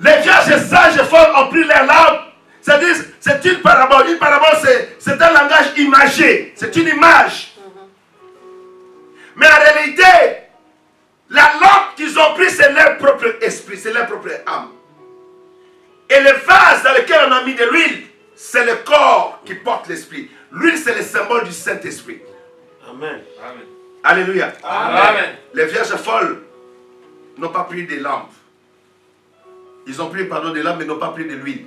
les vierges sages et folles ont pris leur lampe. C'est-à-dire, c'est une parabole. Une parabole, c'est un langage imagé. C'est une image. Mais en réalité, la lampe qu'ils ont pris, c'est leur propre esprit, c'est leur propre âme. Et le vase dans lequel on a mis de l'huile, c'est le corps qui porte l'esprit. L'huile, c'est le symbole du Saint-Esprit. Amen. Alléluia. Amen. Les vierges folles n'ont pas pris des lampes. Ils ont pris, des lampes, mais n'ont pas pris de l'huile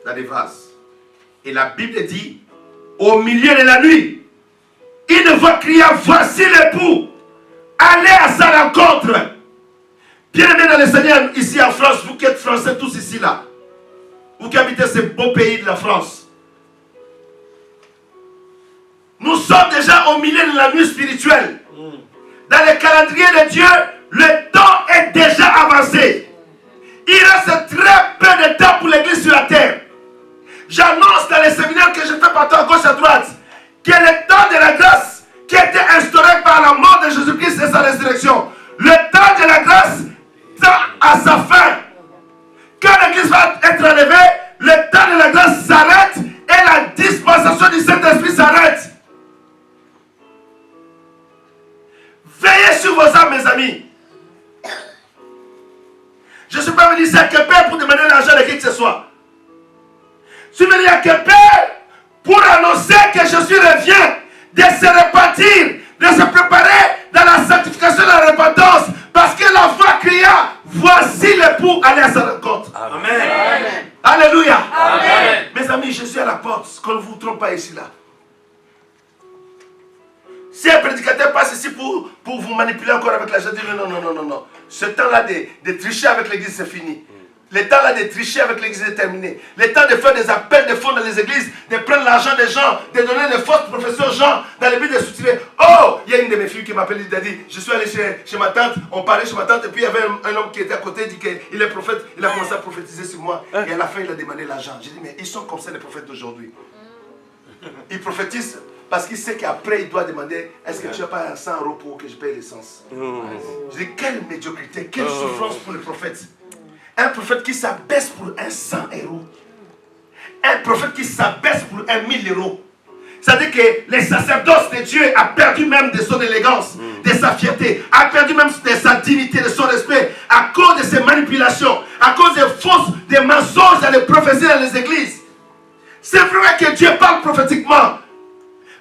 dans des vases. Et la Bible dit, au milieu de la nuit, une voix cria, voici l'époux, allez à sa rencontre. Bien-aimés dans le Seigneur, ici en France, vous qui êtes français tous ici là, vous qui habitez ce beau pays de la France, nous sommes déjà au milieu de la nuit spirituelle. Dans le calendrier de Dieu, le temps est déjà avancé. Il reste très peu de temps pour l'église sur la terre. J'annonce dans les séminaires que je fais partout à gauche à droite que le temps de la grâce qui a été instauré par la mort de Jésus-Christ et sa résurrection, le temps de la grâce tend à sa fin. Quand l'église va être enlevée, le temps de la grâce s'arrête et la dispensation du Saint-Esprit s'arrête. Veillez sur vos âmes, mes amis. Je ne suis pas venu ici à Québec pour demander l'argent de qui que ce soit. Je suis venu à Québec pour annoncer que Jésus revient, de se repentir, de se préparer dans la sanctification et la repentance, parce que la voix cria, voici l'époux, allez à sa rencontre. Amen. Amen. Alléluia. Amen. Mes amis, Jésus est à la porte, qu'on ne vous trompe pas ici là. Si un prédicateur passe ici pour vous manipuler encore avec l'argent, dis non. Ce temps-là de tricher avec l'église, c'est fini. Le temps là de tricher avec l'église est terminé. Le temps de faire des appels de fonds dans les églises, de prendre l'argent des gens, de donner des fausses professions aux gens, dans le but de soutirer. Oh, il y a une de mes filles qui m'appelle, il a dit, je suis allé chez ma tante, on parlait chez ma tante, et puis il y avait un homme qui était à côté, il dit qu'il est prophète, il a commencé à prophétiser sur moi, et à la fin il a demandé l'argent. J'ai dit, mais ils sont comme ça les prophètes d'aujourd'hui. Ils prophétisent parce qu'il sait qu'après il doit demander, est-ce que tu n'as pas 100 € pour que je paye l'essence? Je dis, quelle médiocrité, quelle souffrance pour les prophètes. Un prophète qui s'abaisse pour 100 €. Un prophète qui s'abaisse pour 1000 €. C'est-à-dire que le sacerdoce de Dieu a perdu même de son élégance, de sa fierté, a perdu même de sa dignité, de son respect, à cause de ses manipulations, à cause des mensonges dans les prophéties dans les églises. C'est vrai que Dieu parle prophétiquement.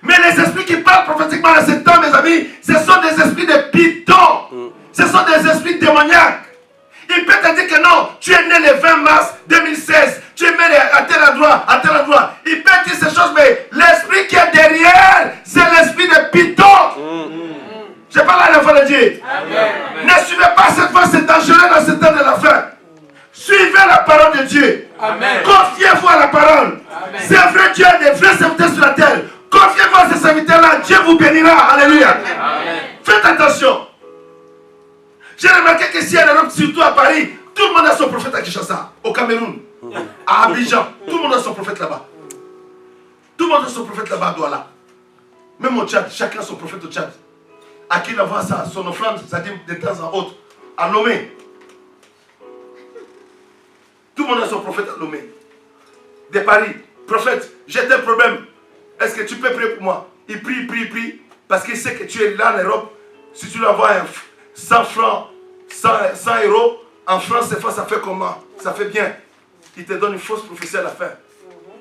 Mais les esprits qui parlent prophétiquement dans ce temps, mes amis, ce sont des esprits de pitons. Ce sont des esprits démoniaques. Il peut te dire que non, tu es né le 20 mars 2016, tu es né à tel endroit, à tel endroit. Il peut dire ces choses, mais l'esprit qui est derrière, c'est l'esprit de Python. Je parle à la foi de Dieu. Amen. Ne suivez pas cette voie, c'est dangereux dans ce temps de la fin. Suivez la parole de Dieu. Amen. Confiez-vous à la parole. C'est vrai, Dieu a des vrais serviteurs sur la terre. Confiez-vous à ces serviteurs-là, Dieu vous bénira. Alléluia. Amen. Faites attention. J'ai remarqué que si en Europe, surtout à Paris, tout le monde a son prophète à Kinshasa, au Cameroun, à Abidjan, tout le monde a son prophète là-bas. Tout le monde a son prophète là-bas à Douala. Même au Tchad, chacun a son prophète au Tchad. À qui il envoie son offrande, c'est-à-dire de temps en autre, à Lomé. Tout le monde a son prophète à Lomé. De Paris, prophète, j'ai tel problème. Est-ce que tu peux prier pour moi? Il prie, parce qu'il sait que tu es là en Europe. Si tu lui envoies 100 francs, 100 €, en France, ça fait comment? Ça fait bien. Il te donne une fausse prophétie à la fin.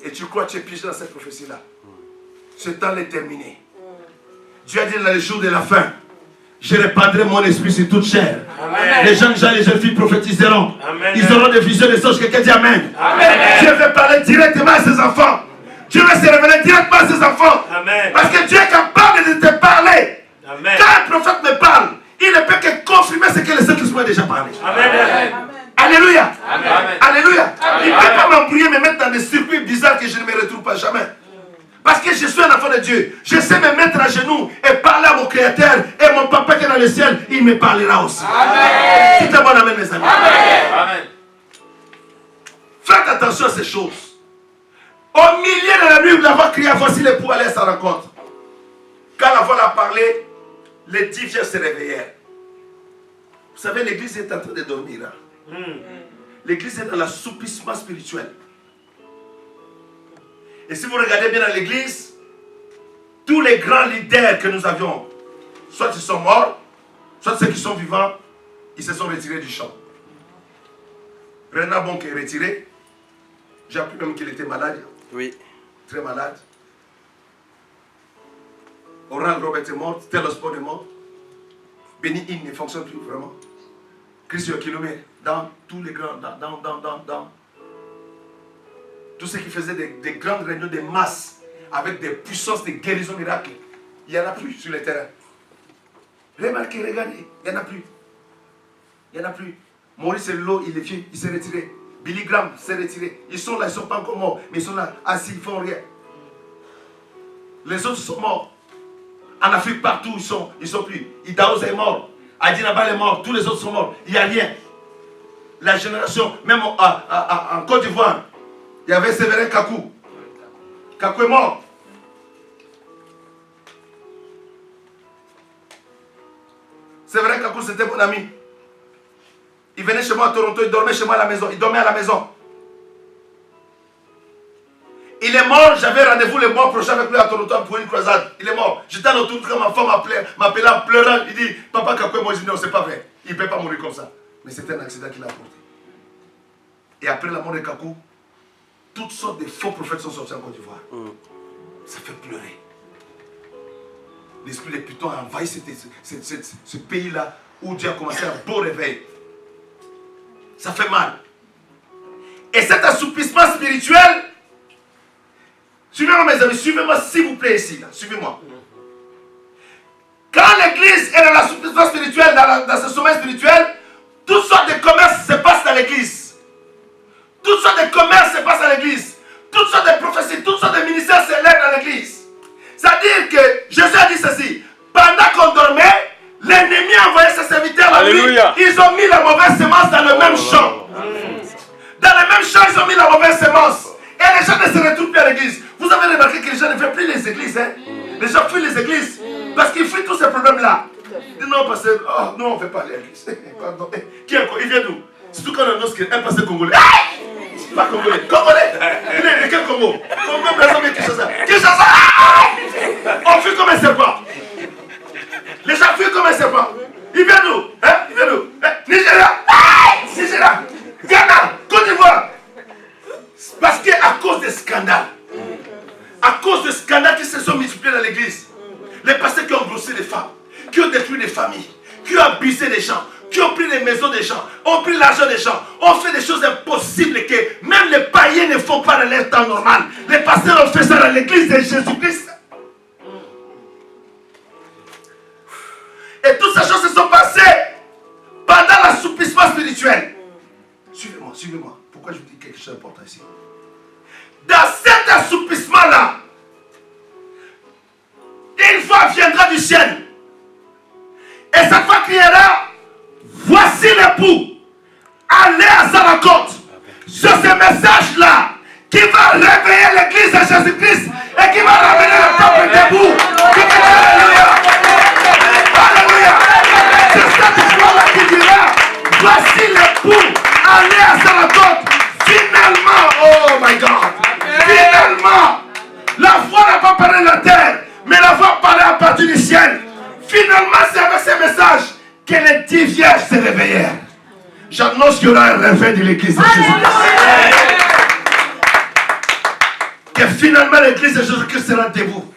Et tu crois que tu es piégé dans cette prophétie-là. Ce temps est terminé. Dieu a dit dans les jours de la fin, je répandrai mon esprit sur toute chair. Amen. Les jeunes gens et les jeunes filles prophétiseront. Amen. Ils auront des visions, des songes. Quelqu'un dit Amen. Amen. Dieu veut parler directement à ses enfants. Dieu veut se révéler directement à ses enfants. Amen. Parce que Dieu est capable de te parler. Amen. Quand un prophète me parle, il ne peut que confirmer ce que le Saint-Esprit a déjà parlé. Amen. Amen. Alléluia. Amen. Alléluia. Amen. Il ne peut pas m'embrouiller, me mettre dans des circuits bizarres que je ne me retrouve pas jamais. Parce que je suis un enfant de Dieu. Je sais me mettre à genoux et parler à mon Créateur. Et mon papa qui est dans le ciel, il me parlera aussi. Amen. C'est un bon amen, mes amis. Amen. Amen. Faites attention à ces choses. Au milieu de la nuit, la voix cria, voici l'époux allait à sa rencontre. Quand la voix a parlé, les 10 vierges se réveillèrent. Vous savez, l'église est en train de dormir. Hein? L'église est dans l'assoupissement spirituel. Et si vous regardez bien dans l'église, tous les grands leaders que nous avions, soit ils sont morts, soit ceux qui sont vivants, ils se sont retirés du champ. Renard Bonk est retiré. J'ai appris même qu'il était malade. Oui. Très malade. Oral Robert est mort. Telos Paul est mort. Benny Hinn ne fonctionne plus vraiment. Christian Kilomé, dans tous les grands, dans tous ceux qui faisaient des grandes réunions de masse avec des puissances de guérison miracle, il n'y en a plus sur le terrain. Remarquez, regardez, il n'y en a plus. Il n'y en a plus. Maurice Lelo, il est vieux, il s'est retiré. Billy Graham s'est retiré. Ils sont là, ils ne sont pas encore morts, mais ils sont là, assis, ils ne font rien. Les autres sont morts. En Afrique, partout, ils sont plus. Idaos est mort. Adinabal est mort. Tous les autres sont morts. Il n'y a rien. La génération, même en Côte d'Ivoire, il y avait Séverin Kakou. Kakou est mort. Séverin Kakou, c'était mon ami. Il venait chez moi à Toronto, il dormait chez moi à la maison. Il dormait à la maison. Il est mort, j'avais rendez-vous le mois prochain avec lui à Toronto pour une croisade. Il est mort. J'étais à l'autre quand ma femme m'appelait en pleurant. Il dit, papa Kakou, moi je dis non, c'est pas vrai. Il ne peut pas mourir comme ça. Mais c'était un accident qu'il a apporté. Et après la mort de Kakou, toutes sortes de faux prophètes sont sortis en Côte d'Ivoire. Ça fait pleurer. L'esprit des Pythons a envahi ce pays-là où Dieu a commencé un beau réveil. Ça fait mal. Et cet assoupissement spirituel, suivez-moi mes amis, suivez-moi s'il vous plaît ici, suivez-moi. Quand l'église est dans l'assouplissement spirituel, dans ce sommeil spirituel, toutes sortes de commerces se passent dans l'église. Toutes sortes de commerces se passent dans l'église. Toutes sortes de prophéties, toutes sortes de ministères se lèvent dans l'église. C'est-à-dire que Jésus a dit ceci, pendant qu'on dormait, l'ennemi a envoyé ses serviteurs la nuit, ils ont mis la mauvaise semence dans le même champ. Dans le même champ, ils ont mis la mauvaise semence. Et les gens ne se retrouvent plus à l'église. Vous avez remarqué que les gens ne font plus les églises. Hein? Les gens fuient les églises. Parce qu'ils fuient tous ces problèmes-là. Ils disent non, parce que nous, on ne fait pas aller à l'église. Pardon. Qui est il vient d'où? Surtout quand on annonce qu'un pasteur congolais. Pas congolais. Congolais. Il est de quel Congo? Congo, Brazzaville, mais Kinshasa. Kinshasa. On fuit comme un serpent. Les gens fuient comme un serpent. Il vient d'où? Hein? Il vient d'où? Nigeria. Nigeria. Ghana. Côte d'Ivoire. Parce qu'à cause des scandales, à cause des scandales qui se sont multipliés dans l'église, les pasteurs qui ont grossi les femmes, qui ont détruit les familles, qui ont abusé des gens, qui ont pris les maisons des gens, ont pris l'argent des gens, ont fait des choses impossibles que même les païens ne font pas dans leur temps normal. Les pasteurs ont fait ça dans l'église de Jésus-Christ. Et toutes ces choses se sont passées pendant l'assoupissement spirituel. Suivez-moi, suivez-moi. Pourquoi je vous dis quelque chose d'important ici? Dans cet assoupissement-là, une voix viendra du ciel. Et cette voix criera, voici l'époux, allez à sa rencontre. C'est ce message-là qui va réveiller l'église de Jésus-Christ et qui va ramener le peuple debout. Alléluia. Alléluia. C'est cette voix-là qui dira, voici l'époux, allez à sa rencontre. Finalement, oh my God, finalement, la voix n'a pas parlé de la terre, mais la voix parlait à partir du ciel. Finalement, c'est avec ce message que les 10 vierges se réveillèrent. J'annonce qu'il y aura un réveil de l'église de Jésus-Christ. Que finalement l'église de Jésus-Christ sera debout.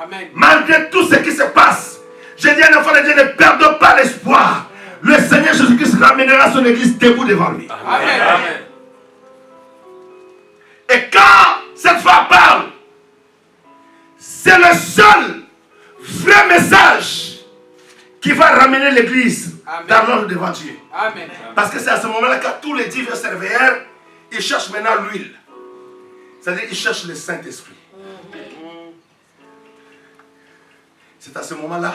Amen. Malgré tout ce qui se passe, je dis à l'enfant de Dieu, ne perdons pas l'espoir. Le Seigneur Jésus-Christ ramènera son église debout devant lui. Amen. Amen. Et quand cette femme parle, c'est le seul vrai message qui va ramener l'église dans l'ordre devant Dieu. Amen. Parce que c'est à ce moment-là que tous les divers serviteurs, ils cherchent maintenant l'huile. C'est-à-dire qu'ils cherchent le Saint-Esprit. C'est à ce moment-là,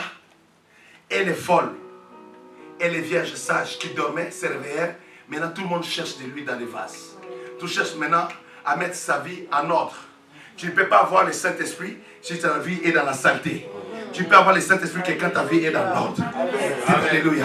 elle est folle. Et les vierges sages qui dormaient se réveillèrent. Maintenant, tout le monde cherche de l'huile dans les vases. Tu cherches maintenant à mettre sa vie en ordre. Tu ne peux pas avoir le Saint-Esprit si ta vie est dans la saleté. Tu peux avoir le Saint-Esprit que quand ta vie est dans l'ordre. Alléluia.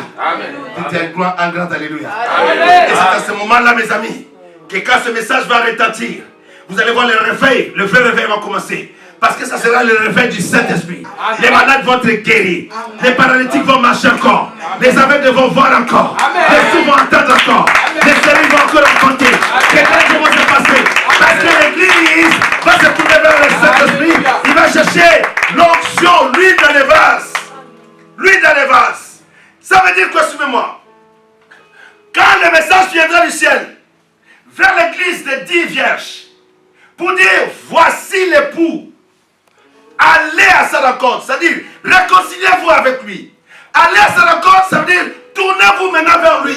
C'était un grand alléluia. Et c'est à ce moment-là, mes amis, que quand ce message va retentir, vous allez voir le réveil, le vrai réveil va commencer. Parce que ça sera le réveil du Saint-Esprit. Les malades vont être guéris. Les paralytiques vont marcher encore. Les aveugles vont voir encore. Les sourds vont entendre encore. Les stérile vont encore raconter. Quelque chose va se passer. Parce que l'Église va se tourner vers le Saint-Esprit. Il va chercher l'onction, l'huile dans les vases. L'huile dans les vases. Ça veut dire quoi, suivez-moi? Quand le message viendra du ciel, vers l'église des 10 vierges, pour dire, voici l'époux. Allez à sa rencontre, c'est-à-dire, réconciliez-vous avec lui. Allez à sa rencontre, ça veut dire, tournez-vous maintenant vers lui.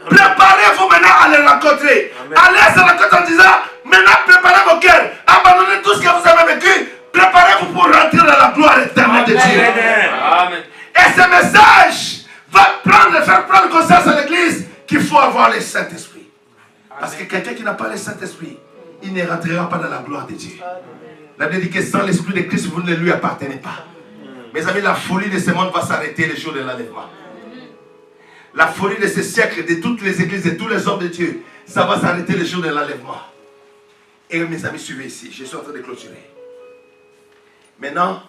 Préparez-vous maintenant à le rencontrer. Allez à sa rencontre en disant, maintenant préparez vos cœurs. Abandonnez tout ce que vous avez vécu. Préparez-vous pour rentrer dans la gloire éternelle de Dieu. Amen. Et ce message va faire prendre conscience à l'église qu'il faut avoir le Saint-Esprit. Parce que quelqu'un qui n'a pas le Saint-Esprit, il ne rentrera pas dans la gloire de Dieu. La Bible dit que sans l'Esprit de Christ, vous ne lui appartenez pas. Mes amis, la folie de ce monde va s'arrêter le jour de l'enlèvement. La folie de ce siècle, de toutes les églises, de tous les hommes de Dieu, ça va s'arrêter le jour de l'enlèvement. Et mes amis, suivez ici. Je suis en train de clôturer. Maintenant,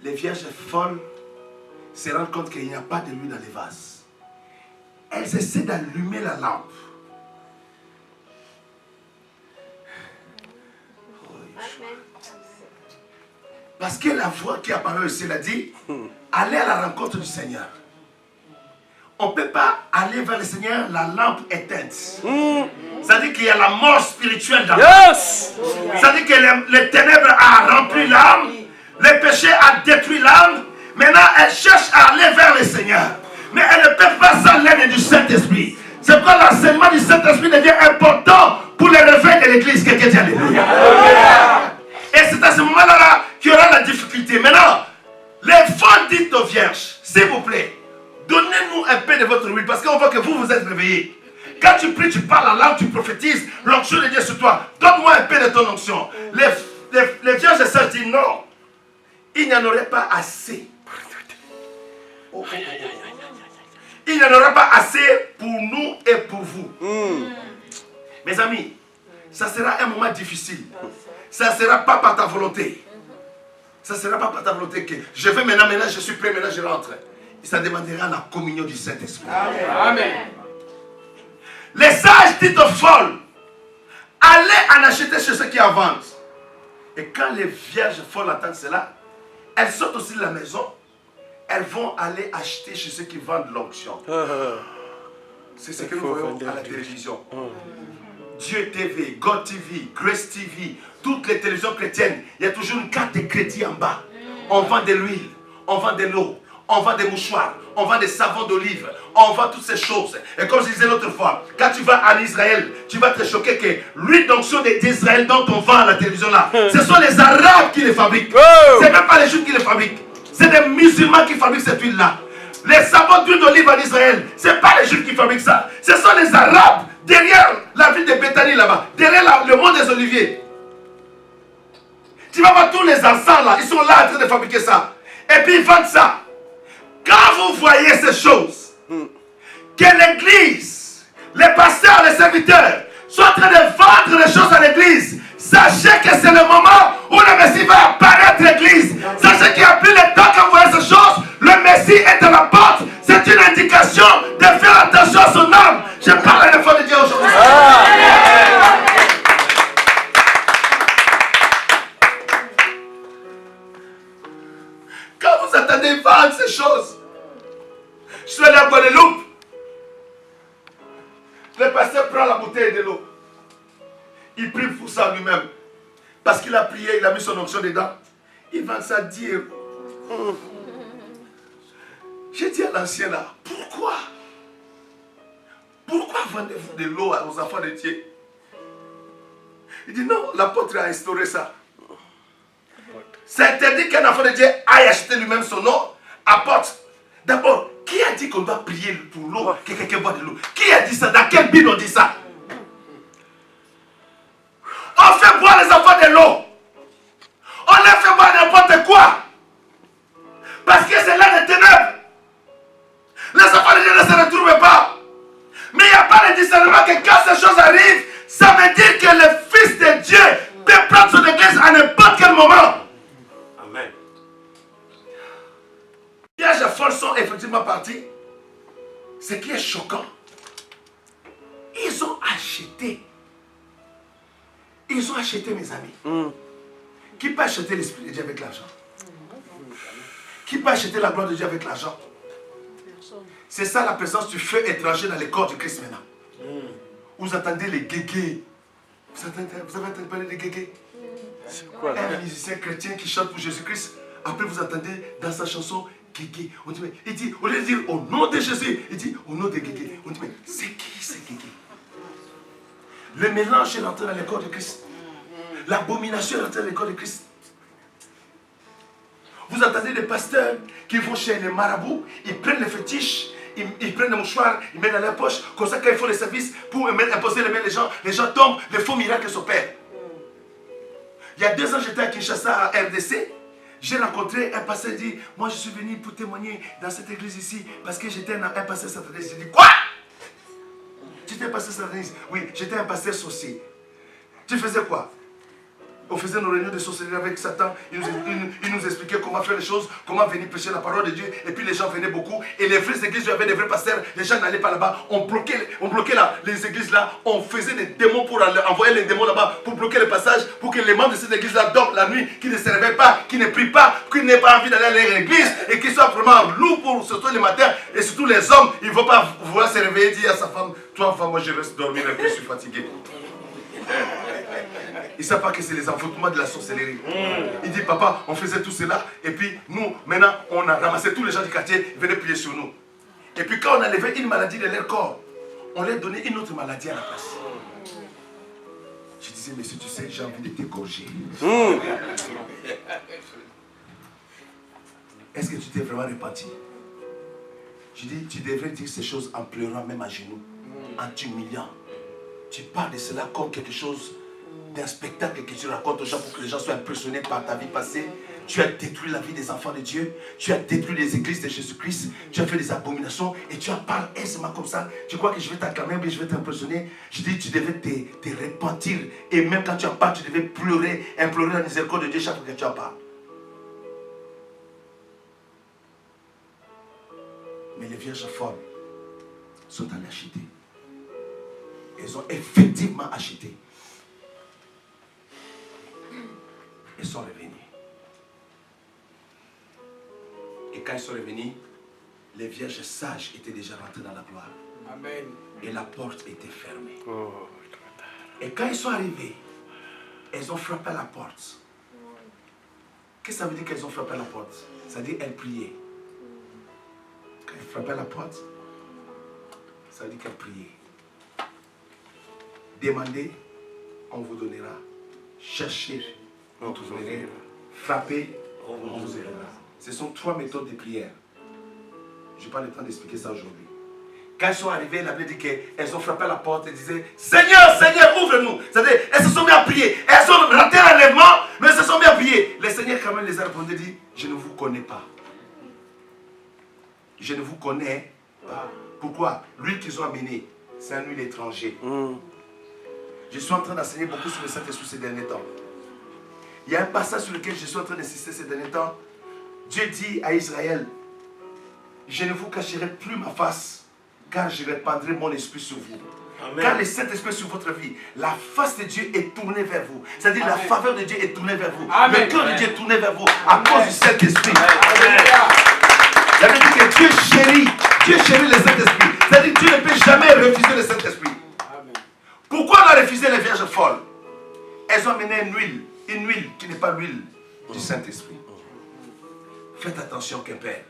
les vierges folles se rendent compte qu'il n'y a pas de l'huile dans les vases. Elles essaient d'allumer la lampe. Parce que la voix qui apparaît ici, elle a dit, allez à la rencontre du Seigneur. On ne peut pas aller vers le Seigneur, la lampe éteinte. C'est-à-dire qu'il y a la mort spirituelle dans l'âme. C'est-à-dire que les ténèbres a rempli l'âme, le péché a détruit l'âme. Maintenant, elle cherche à aller vers le Seigneur. Mais elle ne peut pas sans l'aide du Saint-Esprit. C'est pourquoi l'enseignement du Saint-Esprit devient important pour le réveil de l'Église. Quelqu'un dit alléluia. Et c'est à ce moment-là qu'il y aura la difficulté. Maintenant, les femmes dites aux vierges, s'il vous plaît, donnez-nous un peu de votre huile, parce qu'on voit que vous êtes réveillés. Quand tu pries, tu parles la langue, tu prophétises, l'onction de Dieu sur toi. Donne-moi un peu de ton onction. Les vierges et sœurs disent non. Il n'y en aurait pas assez. Il n'y en aura pas assez pour nous et pour vous. Mes amis, ça sera un moment difficile. Ça ne sera pas par ta volonté. Ça ne sera pas par ta volonté que je vais maintenant, je suis prêt, maintenant je rentre. Ça demandera la communion du Saint-Esprit. Amen. Les sages disent aux folles, allez en acheter chez ceux qui en vendent. Et quand les vierges folles entendent cela, elles sortent aussi de la maison. Elles vont aller acheter chez ceux qui vendent l'onction. C'est ce que nous voyons à la télévision. Dieu TV, God TV, Grace TV, toutes les télévisions chrétiennes, il y a toujours une carte de crédit en bas. On vend de l'huile, on vend de l'eau, on vend des mouchoirs, on vend des savons d'olive, on vend toutes ces choses. Et comme je disais l'autre fois, quand tu vas en Israël, tu vas te choquer que l'huile d'onction d'Israël dont on vend à la télévision là, ce sont les Arabes qui les fabriquent. C'est même pas les Juifs qui les fabriquent. C'est des musulmans qui fabriquent cette huile là. Les savons d'huile d'olive en Israël, ce n'est pas les Juifs qui fabriquent ça. Ce sont les Arabes derrière la ville de Béthanie là-bas, derrière le mont des Oliviers. Tu vas voir tous les encens là, ils sont là en train de fabriquer ça. Et puis ils vendent ça. Quand vous voyez ces choses, que l'église, les pasteurs, les serviteurs sont en train de vendre les choses à l'église, sachez que c'est le moment où le Messie va apparaître à l'église. Sachez qu'il n'y a plus le temps que vous voyez ces choses. Le Messie est à la porte. C'est une indication de faire attention à son âme. Je parle à l'effort de Dieu aujourd'hui. Quand vous attendez vendre ces choses, je suis allé à Guadeloupe. Le pasteur prend la bouteille de l'eau. Il prie pour ça lui-même. Parce qu'il a prié, il a mis son onction dedans. Il vend ça 10 €. J'ai dit à l'ancien là, pourquoi vendez-vous de l'eau aux enfants de Dieu? Il dit non, l'apôtre a instauré ça. C'est interdit qu'un enfant de Dieu aille acheter lui-même son eau, apporte. D'abord, qui a dit qu'on doit prier pour l'eau, que quelqu'un boit de l'eau? Qui a dit ça? Dans quelle Bible on dit ça? boire de l'eau. On les fait boire n'importe quoi. Parce que c'est là les ténèbres. Les enfants de Dieu ne se retrouvent pas. Mais il n'y a pas le discernement que quand ces choses arrivent, ça veut dire que le Fils de Dieu peut prendre son église à n'importe quel moment. Amen. Les vierges folles sont effectivement partis. Ce qui est choquant, ils ont acheté. Ils ont acheté, mes amis. Qui peut acheter l'Esprit de Dieu avec l'argent? Qui peut acheter la gloire de Dieu avec l'argent? C'est ça la présence du feu étranger dans les corps du Christ maintenant. Vous entendez les guégués. Vous avez entendu parler des guégués? C'est quoi là? Un musicien chrétien qui chante pour Jésus-Christ. Après vous entendez dans sa chanson guégué. On dit, mais, il dit, au lieu de dire au nom de Jésus, il dit au nom de guégué. On dit, mais c'est qui ces guégués? Le mélange est rentré dans les corps de Christ. L'abomination est rentrée dans les corps de Christ. Vous entendez des pasteurs qui vont chez les marabouts, ils prennent les fétiches, ils prennent les mouchoirs, ils mettent dans leur poche, comme ça quand ils font les services, pour imposer les mains les gens tombent, les faux miracles s'opèrent. Il y a 2 ans, j'étais à Kinshasa, à RDC, j'ai rencontré un pasteur qui dit, moi je suis venu pour témoigner dans cette église ici, parce que j'étais un pasteur sataniste. J'ai dit, quoi? Tu étais un pasteur sataniste? Oui, j'étais un pasteur sorcier. Tu faisais quoi? On faisait nos réunions de sorcellerie avec Satan. Il nous expliquait comment faire les choses, comment venir prêcher la parole de Dieu. Et puis les gens venaient beaucoup. Et les vraies églises, il y avait des vrais pasteurs. Les gens n'allaient pas là-bas. On bloquait les églises là. On faisait des démons pour envoyer les démons là-bas, pour bloquer le passage, pour que les membres de cette église-là dorment la nuit, qui ne se réveillent pas, qui ne prient pas, qui n'aient pas envie d'aller à l'église et qui soient vraiment lourds pour surtout les matins. Et surtout les hommes, ils ne vont pas vouloir se réveiller et dire à sa femme, toi femme, moi je reste dormir un peu, je suis fatigué. Ils ne savent pas que c'est les envoûtements de la sorcellerie. Il dit, papa, on faisait tout cela. Et puis, nous, maintenant, on a ramassé tous les gens du quartier, ils venaient prier sur nous. Et puis, quand on a levé une maladie de leur corps, on leur donnait une autre maladie à la place. Je disais, mais si tu sais, j'ai envie de t'égorger. Est-ce que tu t'es vraiment repenti? Je dis, tu devrais dire ces choses en pleurant, même à genoux, en t'humiliant. Tu parles de cela comme quelque chose d'un spectacle que tu racontes aux gens pour que les gens soient impressionnés par ta vie passée. Tu as détruit la vie des enfants de Dieu. Tu as détruit les églises de Jésus-Christ. Tu as fait des abominations et tu en parles aisément comme ça. Tu crois que je vais t'acclamer, mais je vais t'impressionner. Je dis, tu devais te repentir. Et même quand tu en parles, tu devais pleurer, implorer la miséricorde de Dieu chaque fois que tu en parles. Mais les vierges folles sont allées acheter. Elles ont effectivement acheté. Elles sont revenues. Et quand elles sont revenues, les vierges sages étaient déjà rentrées dans la gloire. Amen. Et la porte était fermée. Et quand elles sont arrivées, elles ont frappé à la porte. Qu'est-ce que ça veut dire qu'elles ont frappé à la porte? Ça veut dire qu'elles priaient. Quand elles frappaient à la porte, ça veut dire qu'elles priaient. Demandez, on vous donnera. Cherchez, on vous donnera. Frappez, on vous donnera. Ce sont 3 méthodes de prière. Je n'ai pas le temps d'expliquer ça aujourd'hui. Quand elles sont arrivées, la Bible dit qu'elles ont frappé à la porte et disaient, Seigneur, Seigneur, ouvre-nous. C'est-à-dire, elles se sont mis à prier. Elles ont raté l'enlèvement, mais elles se sont mis à prier. Le Seigneur quand même les a répondu et dit, je ne vous connais pas. Je ne vous connais pas. Pourquoi? L'huile qu'ils ont amenée, c'est un huile étranger. Je suis en train d'enseigner beaucoup sur le Saint-Esprit ces derniers temps. Il y a un passage sur lequel je suis en train d'insister ces derniers temps. Dieu dit à Israël, je ne vous cacherai plus ma face, car je répandrai mon esprit sur vous. Amen. Car le Saint-Esprit sur votre vie, la face de Dieu est tournée vers vous. C'est-à-dire la faveur de Dieu est tournée vers vous. Amen. Le cœur de Dieu est tourné vers vous à cause du Saint-Esprit. Ça veut dire que Dieu chérit le Saint-Esprit. C'est-à-dire que Dieu ne peut jamais refuser le Saint-Esprit. Pourquoi on a refusé les vierges folles? Elles ont amené une huile qui n'est pas l'huile du Saint-Esprit. Faites attention, Quimper.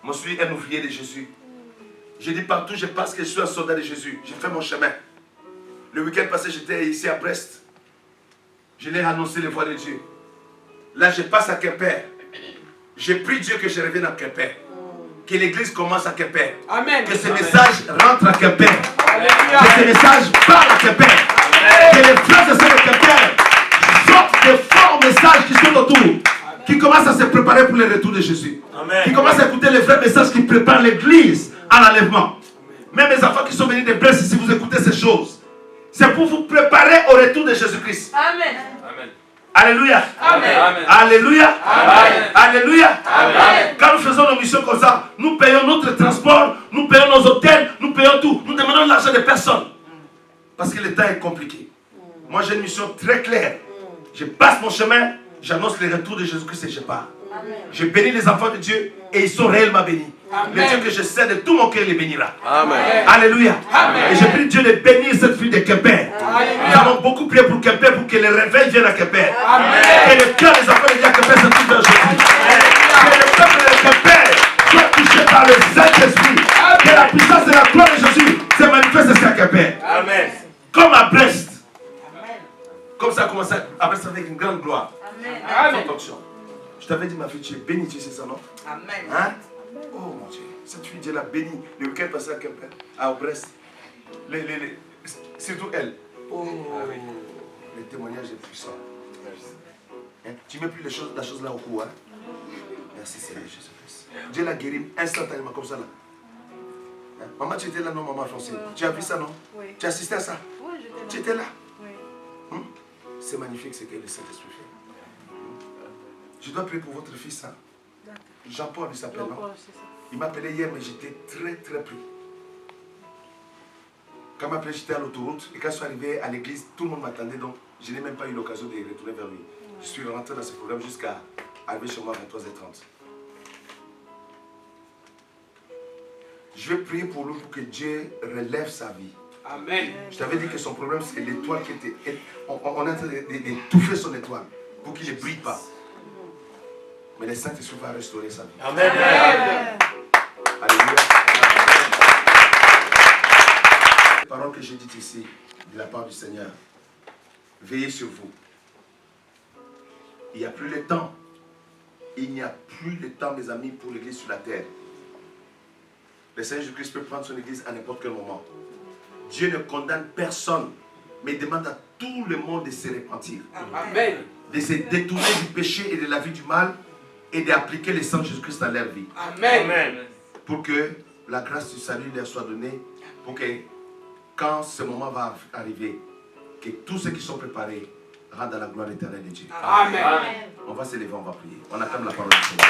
Moi, je suis un ouvrier de Jésus. Je dis partout, je pense que je suis un soldat de Jésus. J'ai fait mon chemin. Le week-end passé, j'étais ici à Brest. Je l'ai annoncé les voies de Dieu. Là, je passe à Quimper. J'ai prié Dieu que je revienne à Quimper. Que l'église commence à Quimper. Amen. Que ce message rentre à Quimper. Que ce message parle à Quimper. Que les frères et sœurs de Quimper des forts messages qui sont autour, qui commencent à se préparer pour le retour de Jésus. Amen. Qui commencent à écouter les vrais messages qui préparent l'église à l'enlèvement. Même les enfants qui sont venus de Brest, si vous écoutez ces choses, c'est pour vous préparer au retour de Jésus-Christ. Amen. Alléluia. Amen. Alléluia. Amen. Alléluia. Amen. Quand nous faisons nos missions comme ça, nous payons notre transport, nous payons nos hôtels, nous payons tout. Nous demandons l'argent de personne. Parce que le temps est compliqué. Moi, j'ai une mission très claire. Je passe mon chemin, j'annonce le retour de Jésus-Christ et je pars. Je bénis les enfants de Dieu et ils sont réellement bénis. Le Dieu que je sais de tout mon cœur les bénira. Amen. Alléluia. Et je prie Dieu de bénir cette fille de Quimper. Nous avons beaucoup prié pour Quimper pour que le réveil vienne à Quimper. Que le cœur des enfants de Dieu à Quimper se tourne vers Jésus. Que le peuple de Quimper soit touché par le Saint-Esprit. Que la puissance et la gloire de Jésus se manifestent ici à Quimper. Amen. Comme à Brest. Comme ça a commencé à Brest avec une grande gloire. Amen. Fais attention. Je t'avais dit, ma fille, tu es bénie, tu sais ça, non? Amen. Hein? Oh mon Dieu, cette fille, Dieu l'a bénie. Le week-end passé à Quimper, à Brest. Surtout elle. Oh, le témoignage est puissant. Hein? Tu ne mets plus la chose là au cou. Hein? Merci Seigneur Jésus-Christ. Dieu l'a guéri instantanément comme ça là. Hein? Maman, tu étais là, non, maman Francine? Tu as vu ça, non? Oui. Tu as assisté à ça? Oui, j'étais là. Tu étais là? Oui. C'est magnifique ce que le Saint-Esprit fait. Je dois prier pour votre fils. Hein? Jean-Paul, il s'appelle, non? Jean-Paul, c'est ça. Il m'a appelé hier, mais j'étais très très pris. Quand il m'a appelé, j'étais à l'autoroute. Et quand je suis arrivé à l'église, tout le monde m'attendait. Donc, je n'ai même pas eu l'occasion de retourner vers lui. Je suis rentré dans ce programme jusqu'à arriver chez moi à 23h30. Je vais prier pour lui pour que Dieu relève sa vie. Amen. Je t'avais dit que son problème, c'est l'étoile qui était... On est en train d'étouffer son étoile pour qu'il ne brille pas. Mais le Saint-Esprit va restaurer sa vie. Amen. Alléluia. Les paroles que j'ai dites ici, de la part du Seigneur, veillez sur vous. Il n'y a plus le temps. Il n'y a plus le temps, mes amis, pour l'église sur la terre. Le Seigneur Jésus-Christ peut prendre son église à n'importe quel moment. Dieu ne condamne personne, mais il demande à tout le monde de se repentir. Amen. De se détourner du péché et de la vie du mal et d'appliquer le sang de Jésus-Christ dans leur vie. Amen. Pour que la grâce du salut leur soit donnée, pour que quand ce moment va arriver, que tous ceux qui sont préparés rentrent dans la gloire éternelle de Dieu. Amen. On va se lever, on va prier. On acclame la parole du Seigneur.